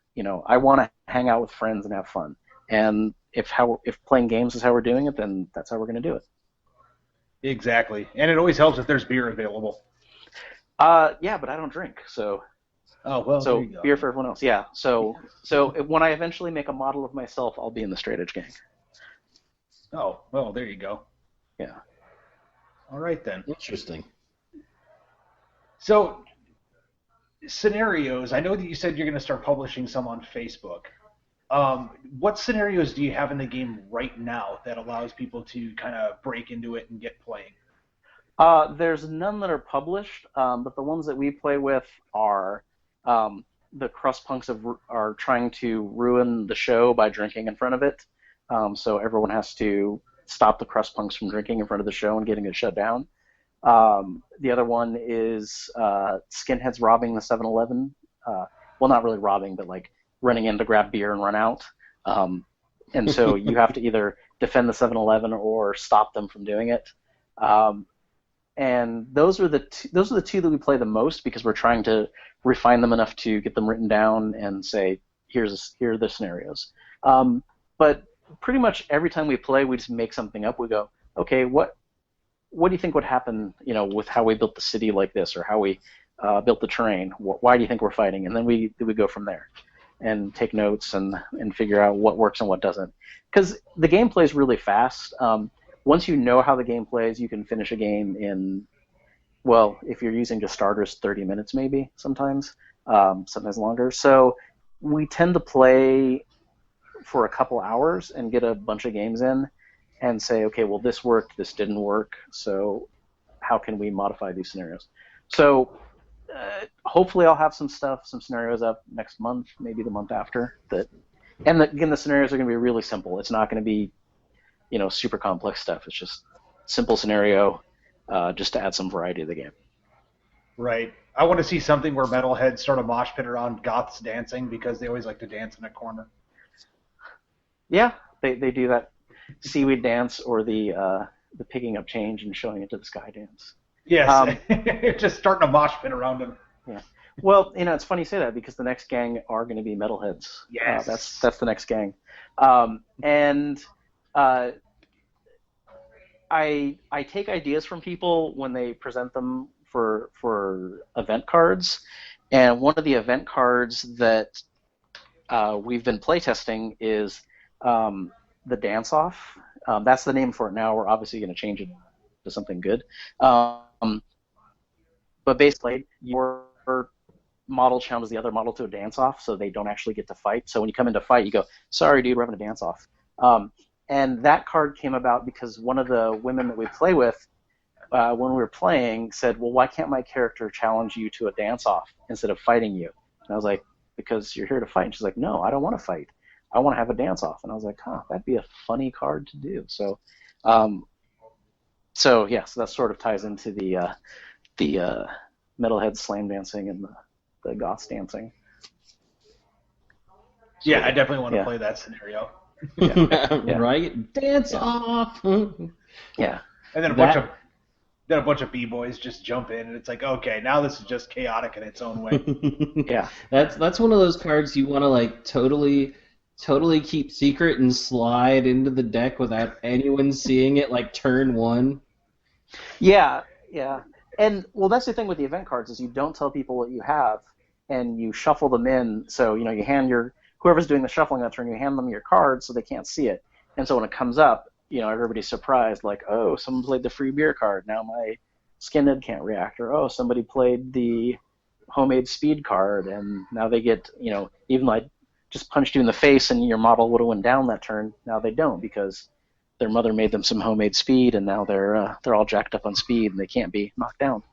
I want to hang out with friends and have fun. And if playing games is how we're doing it, then that's how we're going to do it. Exactly, and it always helps if there's beer available. Yeah, but I don't drink, so. Oh well. So there you go. beer for everyone else. Yeah. So when I eventually make a model of myself, I'll be in the straight edge gang. Oh well, there you go. Yeah. All right then. Interesting. So, scenarios. I know that you said you're going to start publishing some on Facebook. What scenarios do you have in the game right now that allows people to kind of break into it and get playing? There's none that are published, but the ones that we play with are the crust punks are trying to ruin the show by drinking in front of it. So everyone has to stop the crust punks from drinking in front of the show and getting it shut down. The other one is skinheads robbing the 7-Eleven. Well, not really robbing, but like running in to grab beer and run out. And so you have to either defend the 7-Eleven or stop them from doing it. And those are the two that we play the most, because we're trying to refine them enough to get them written down and say, here are the scenarios. But pretty much every time we play, we just make something up. We go, okay, what do you think would happen, with how we built the city like this, or how we built the terrain? Why do you think we're fighting? And then we go from there and take notes and figure out what works and what doesn't. Because the game plays really fast. Once you know how the game plays, you can finish a game in, well, if you're using just starters, 30 minutes maybe sometimes longer. So we tend to play for a couple hours and get a bunch of games in and say, okay, well, this worked, this didn't work, so how can we modify these scenarios? So hopefully I'll have some scenarios up next month, maybe the month after. Again, the scenarios are going to be really simple. It's not going to be super complex stuff. It's just simple scenario, just to add some variety to the game. Right. I want to see something where metalheads sort of mosh pit around goths dancing, because they always like to dance in a corner. Yeah, they do that seaweed dance, or the picking up change and showing it to the sky dance. Yes, just starting a mosh pit around them. Yeah. Well, it's funny you say that, because the next gang are going to be metalheads. Yes. That's the next gang. And I take ideas from people when they present them for event cards, and one of the event cards that we've been playtesting is the Dance Off. That's the name for it now. We're obviously going to change it to something good. But basically, your model challenges the other model to a dance-off, so they don't actually get to fight. So when you come into fight, you go, sorry, dude, we're having a dance-off. And that card came about because one of the women that we play with, when we were playing, said, well, why can't my character challenge you to a dance-off instead of fighting you? And I was like, because you're here to fight. And she's like, no, I don't want to fight. I want to have a dance-off. And I was like, that'd be a funny card to do. So that sort of ties into the metalhead slam dancing and the goths dancing. Yeah, I definitely want to play that scenario. Yeah. Right? Dance off. Yeah. And then a bunch of b-boys just jump in, and it's like, okay, now this is just chaotic in its own way. Yeah. That's one of those cards you want to like totally keep secret and slide into the deck without anyone seeing it, like turn one. Yeah. And well, that's the thing with the event cards is you don't tell people what you have, and you shuffle them in. So you hand whoever's doing the shuffling that turn, you hand them your card so they can't see it. And so when it comes up, everybody's surprised, like, oh, someone played the free beer card. Now my skinhead can't react, or oh, somebody played the homemade speed card, and now they get, even though I just punched you in the face and your model would have went down that turn, now they don't because their mother made them some homemade speed, and now they're all jacked up on speed and they can't be knocked down.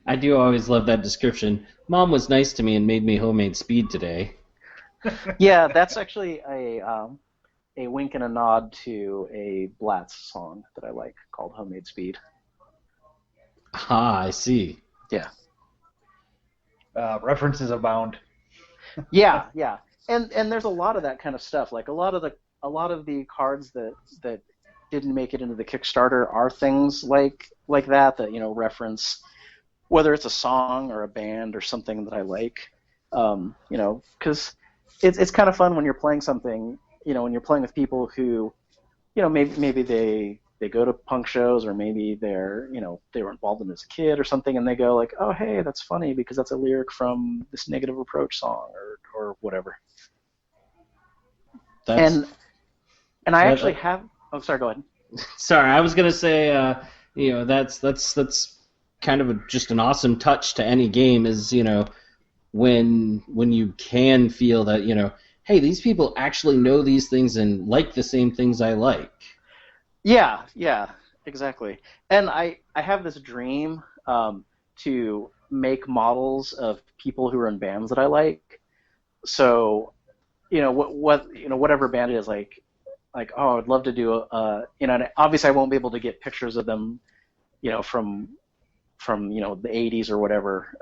I do always love that description. Mom was nice to me and made me homemade speed today. Yeah, that's actually a wink and a nod to a Blatz song that I like called Homemade Speed. Ah, I see. Yeah. References abound. Yeah. And there's a lot of that kind of stuff. Like a lot of the cards that didn't make it into the Kickstarter are things like that reference whether it's a song or a band or something that I like. Because it's kind of fun when you're playing something, when you're playing with people who, maybe they go to punk shows, or maybe they were involved in it as a kid or something, and they go like, oh, hey, that's funny because that's a lyric from this Negative Approach song or whatever. And I actually have. Oh, sorry. Go ahead. Sorry, I was gonna say, that's kind of just an awesome touch to any game is, when you can feel that, hey, these people actually know these things and like the same things I like. Yeah, exactly. And I have this dream to make models of people who are in bands that I like. So, whatever band it is, like, oh, I'd love to do and obviously I won't be able to get pictures of them, from the 80s or whatever,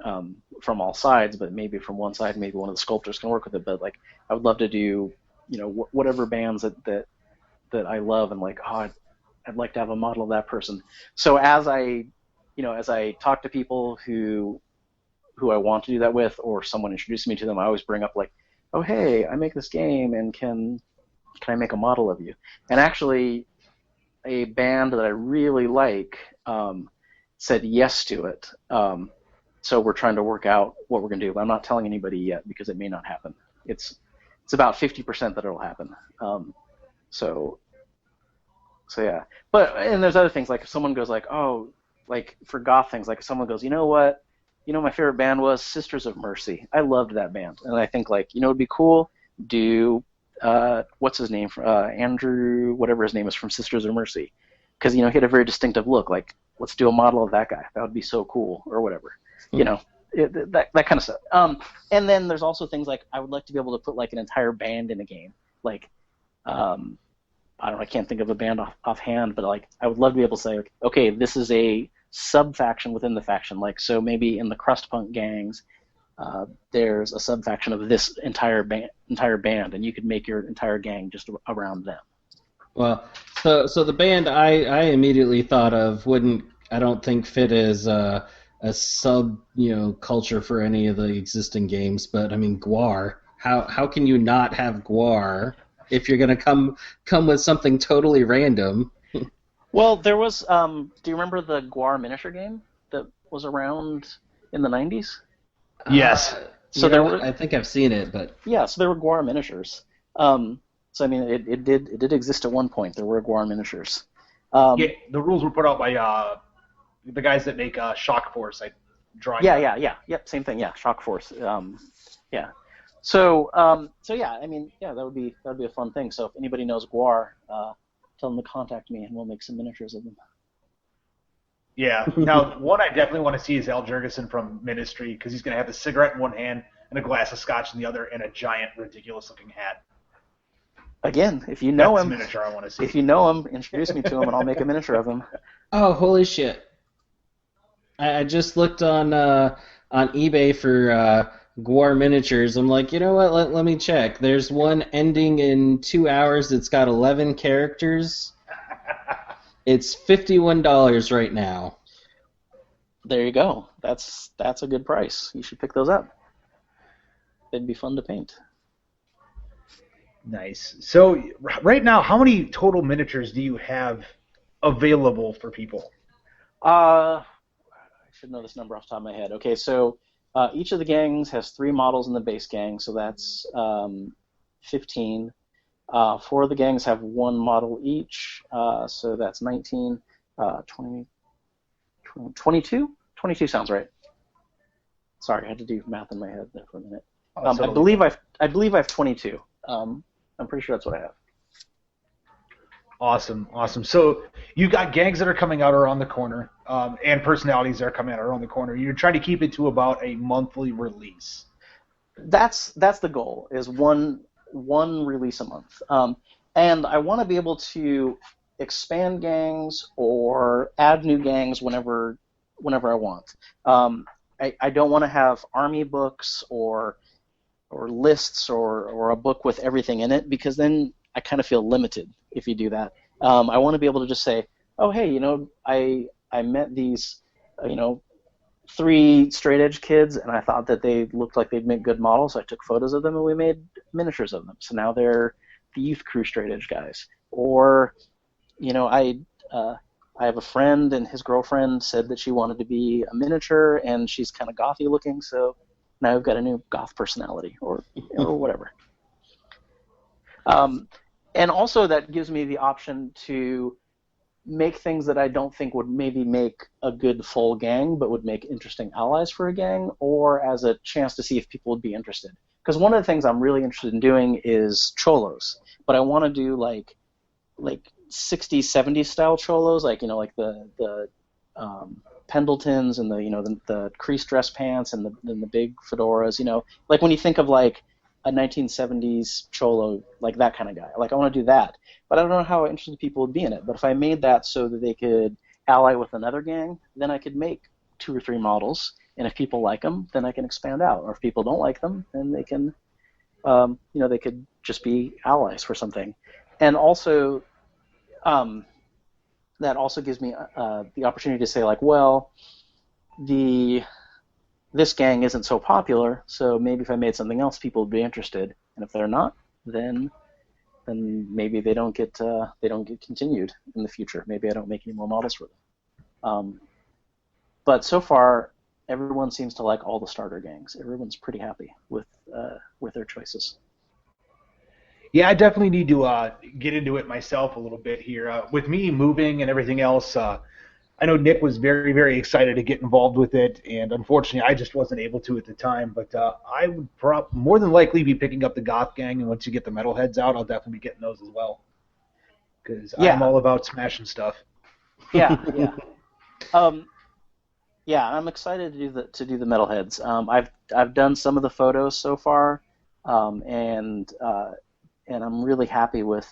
from all sides, but maybe from one side, maybe one of the sculptors can work with it. But like, I would love to do, whatever bands that I love, and like, oh, I'd like to have a model of that person. So as I talk to people who I want to do that with, or someone introduces me to them, I always bring up like, oh, hey, I make this game, and can I make a model of you? And actually, a band that I really like said yes to it. So we're trying to work out what we're going to do. But I'm not telling anybody yet because it may not happen. It's about 50% that it'll happen. So yeah. And there's other things, like if someone goes like, oh, like for goth things, like if someone goes, you know what? My favorite band was Sisters of Mercy. I loved that band. And I think like, it'd be cool, do, what's his name? Andrew, whatever his name is from Sisters of Mercy. Because, he had a very distinctive look. Like, let's do a model of that guy. That would be so cool, or whatever. That kind of stuff. And then there's also things like I would like to be able to put like an entire band in a game. Like, I don't know, I can't think of a band offhand, but like I would love to be able to say, okay, this is a sub-faction within the faction. Like, so maybe in the crust punk gangs, there's a sub-faction of this entire band, and you could make your entire gang just around them. Well, so the band I immediately thought of wouldn't, I don't think, fit as a sub culture for any of the existing games. But I mean, Gwar. How can you not have Gwar if you're gonna come with something totally random? Well, there was. Do you remember the Gwar miniature game that was around in the 90s? Yes. So there were. I think I've seen it, but yeah. So there were Gwar miniatures. So I mean, it did exist at one point. There were Gwar miniatures. Yeah, the rules were put out by the guys that make Shock Force. Yep, same thing. Yeah, Shock Force. Yeah. So yeah, I mean, yeah, that would be a fun thing. So if anybody knows Gwar, tell them to contact me, and we'll make some miniatures of them. Yeah. Now, one I definitely want to see is Al Jurgensen from Ministry, because he's going to have the cigarette in one hand and a glass of scotch in the other, and a giant, ridiculous-looking hat. Again, if you know him, miniature I want to see. If you know him, introduce me to him, and I'll make a miniature of him. Oh, holy shit! I just looked on eBay for Gwar miniatures. I'm like, you know what? Let me check. There's one ending in 2 hours. It's got 11 characters. It's $51 right now. There you go. That's a good price. You should pick those up. They'd be fun to paint. Nice. So right now, how many total miniatures do you have available for people? I should know this number off the top of my head. Okay, so each of the gangs has 3 models in the base gang, so that's 15. 4 of the gangs have 1 model each, so that's 19. 20, 22? 22 sounds right. Sorry, I had to do math in my head there for a minute. I believe I have 22. I'm pretty sure that's what I have. Awesome. So you got gangs that are coming out around the corner, and personalities that are coming out around the corner. You're trying to keep it to about a monthly release. That's the goal, is one release a month. And I want to be able to expand gangs or add new gangs whenever I want. I don't want to have army books or lists or a book with everything in it, because then I kind of feel limited if you do that. I want to be able to just say, oh, hey, I met these, 3 straight edge kids, and I thought that they looked like they'd make good models, so I took photos of them and we made miniatures of them. So now they're the youth crew straight edge guys. Or, I have a friend, and his girlfriend said that she wanted to be a miniature, and she's kind of gothy looking, so now we've got a new goth personality, or whatever. And also that gives me the option to make things that I don't think would maybe make a good full gang, but would make interesting allies for a gang, or as a chance to see if people would be interested. Because one of the things I'm really interested in doing is cholos, but I want to do like 60s, 70s style cholos, like the Pendletons and the creased dress pants and the big fedoras. Like when you think of like a 1970s cholo, like that kind of guy. Like I want to do that, but I don't know how interested people would be in it. But if I made that so that they could ally with another gang, then I could make 2 or 3 models, and if people like them, then I can expand out. Or if people don't like them, then they can, they could just be allies for something. And also, that also gives me the opportunity to say, like, well, this gang isn't so popular, so maybe if I made something else, people would be interested. And if they're not, then maybe they don't get continued in the future. Maybe I don't make any more models for them. But so far, everyone seems to like all the starter gangs. Everyone's pretty happy with their choices. Yeah, I definitely need to get into it myself a little bit here. With me moving and everything else, I know Nick was very, very excited to get involved with it, and unfortunately I just wasn't able to at the time. But I would more than likely be picking up the Goth Gang, and once you get the Metalheads out, I'll definitely be getting those as well. Because I'm all about smashing stuff. Yeah. Yeah, I'm excited to do the Metalheads. I've done some of the photos so far, and I'm really happy with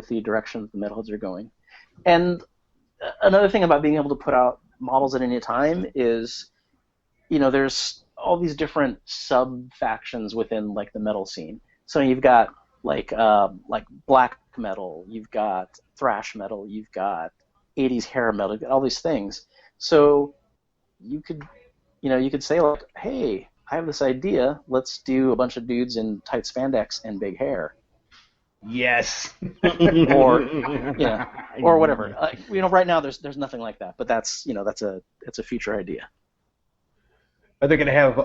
the direction the Metalheads are going. And another thing about being able to put out models at any time is, there's all these different sub-factions within like the metal scene. So you've got like black metal, you've got thrash metal, you've got 80s hair metal, you've got all these things. So you could say, like, hey, I have this idea, let's do a bunch of dudes in tight spandex and big hair. Yes. or whatever. Right now there's nothing like that, but that's a future idea. Are they going to have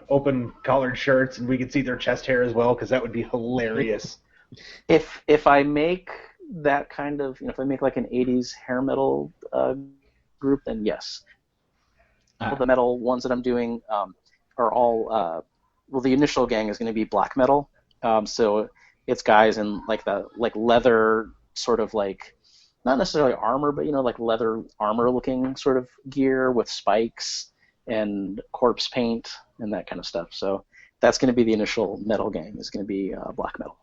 open collared shirts and we can see their chest hair as well? Because that would be hilarious. If I make that kind of, if I make like an 80s hair metal group, then yes. All the metal ones that I'm doing are all the initial gang is going to be black metal. So it's guys in like leather, sort of like, not necessarily armor, but like leather armor looking sort of gear with spikes and corpse paint and that kind of stuff. So that's going to be the initial metal gang, is going to be black metal.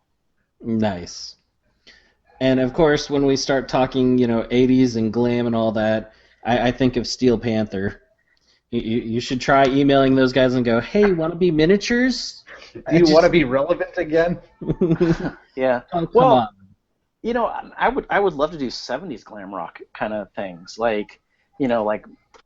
Nice. And of course, when we start talking, 80s and glam and all that, I think of Steel Panther. You should try emailing those guys and go, hey, want to be miniatures? Do you want to be relevant again? Yeah. Oh, come on. I would love to do 70s glam rock kind of things, like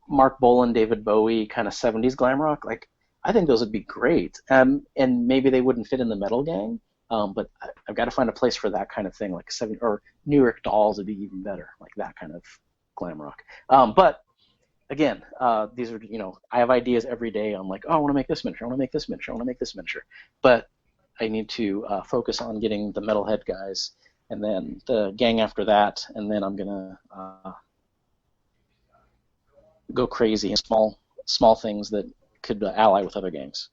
Mark Bolan, David Bowie kind of 70s glam rock. Like, I think those would be great. And maybe they wouldn't fit in the metal gang, but I've got to find a place for that kind of thing, like or New York Dolls would be even better, like that kind of glam rock. But again, these are, I have ideas every day. I'm like, oh, I want to make this miniature. I want to make this miniature. I want to make this miniature. But I need to focus on getting the metalhead guys, and then the gang after that, and then I'm gonna go crazy in small things that could ally with other gangs.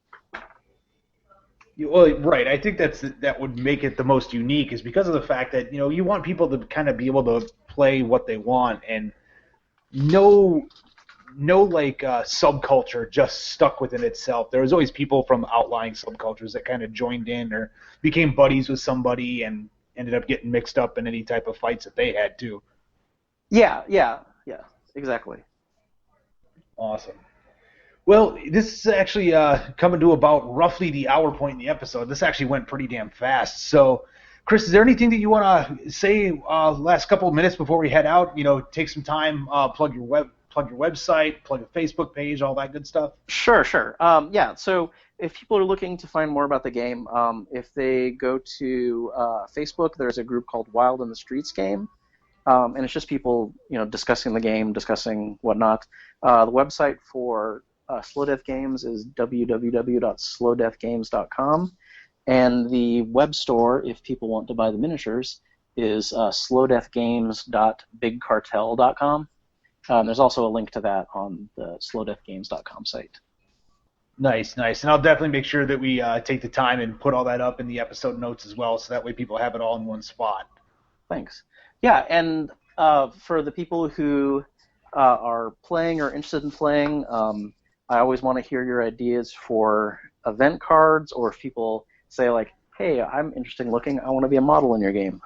Well, right. I think that would make it the most unique, is because of the fact that you want people to kind of be able to play what they want, and no subculture just stuck within itself. There was always people from outlying subcultures that kind of joined in or became buddies with somebody and ended up getting mixed up in any type of fights that they had too. Yeah, exactly. Awesome. Well, this is actually coming to about roughly the hour point in the episode. This actually went pretty damn fast. So, Chris, is there anything that you want to say last couple of minutes before we head out? Take some time, plug your website, plug a Facebook page, all that good stuff. Sure. So if people are looking to find more about the game, if they go to Facebook, there's a group called Wild in the Streets Game, and it's just people, discussing the game, discussing whatnot. The website for Slow Death Games is www.slowdeathgames.com, and the web store, if people want to buy the miniatures, is slowdeathgames.bigcartel.com. There's also a link to that on the slowdeathgames.com site. Nice. And I'll definitely make sure that we take the time and put all that up in the episode notes as well, so that way people have it all in one spot. Thanks. Yeah, and for the people who are playing or interested in playing, I always want to hear your ideas for event cards, or if people say, like, hey, I'm interesting looking, I want to be a model in your game.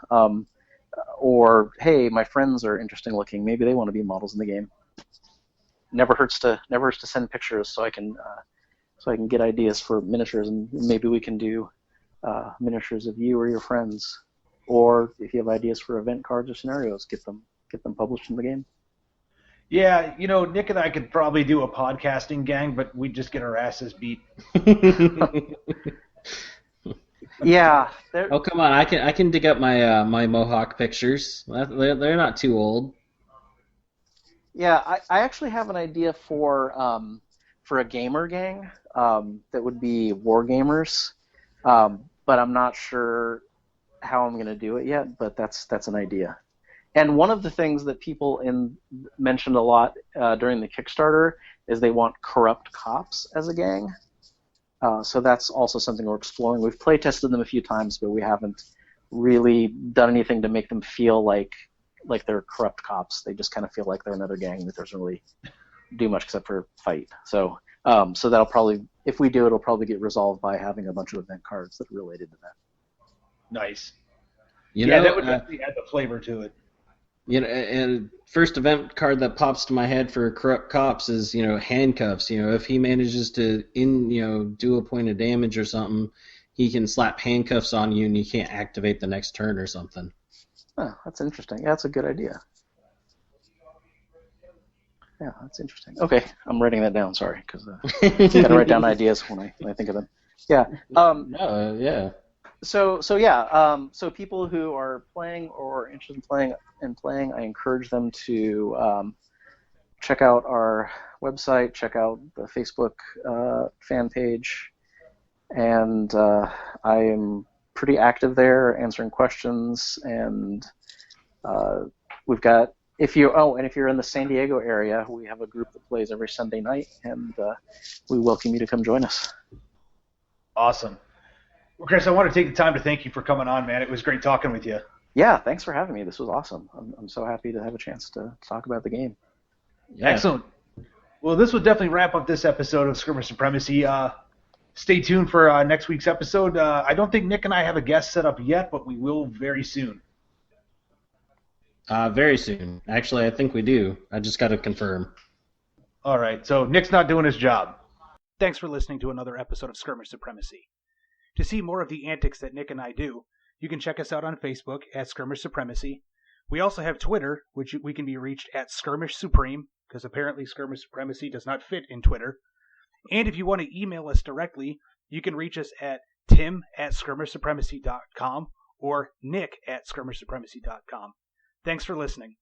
Or, hey, my friends are interesting looking, maybe they want to be models in the game. Never hurts to send pictures so I can get ideas for miniatures, and maybe we can do miniatures of you or your friends. Or if you have ideas for event cards or scenarios, get them published in the game. Yeah, Nick and I could probably do a podcasting gang, but we'd just get our asses beat. Yeah. Oh, come on! I can dig up my my Mohawk pictures. They're not too old. Yeah, I actually have an idea for a gamer gang that would be war gamers, but I'm not sure how I'm going to do it yet. But that's an idea. And one of the things that people mentioned a lot during the Kickstarter is they want corrupt cops as a gang. So that's also something we're exploring. We've play tested them a few times, but we haven't really done anything to make them feel like they're corrupt cops. They just kind of feel like they're another gang that doesn't really do much except for fight. So that'll probably, if we do, it'll probably get resolved by having a bunch of event cards that are related to that. Nice. That would definitely add the flavor to it. And first event card that pops to my head for corrupt cops is, handcuffs. If he manages to do a point of damage or something, he can slap handcuffs on you and you can't activate the next turn or something. Oh, that's interesting. Yeah, that's a good idea. Yeah, that's interesting. Okay, I'm writing that down. Sorry, because I gotta write down ideas when I think of them. Yeah. Yeah. So people who are playing or interested in playing, I encourage them to check out our website, check out the Facebook fan page, and I am pretty active there, answering questions, and we've got, if you're in the San Diego area, we have a group that plays every Sunday night, and we welcome you to come join us. Awesome. Well, Chris, I want to take the time to thank you for coming on, man. It was great talking with you. Yeah, thanks for having me. This was awesome. I'm so happy to have a chance to talk about the game. Yeah. Excellent. Well, this will definitely wrap up this episode of Skirmish Supremacy. Stay tuned for next week's episode. I don't think Nick and I have a guest set up yet, but we will very soon. Very soon. Actually, I think we do. I just got to confirm. All right, so Nick's not doing his job. Thanks for listening to another episode of Skirmish Supremacy. To see more of the antics that Nick and I do, you can check us out on Facebook at Skirmish Supremacy. We also have Twitter, which we can be reached at Skirmish Supreme, because apparently Skirmish Supremacy does not fit in Twitter. And if you want to email us directly, you can reach us at tim@skirmishsupremacy.com or nick@skirmishsupremacy.com. Thanks for listening.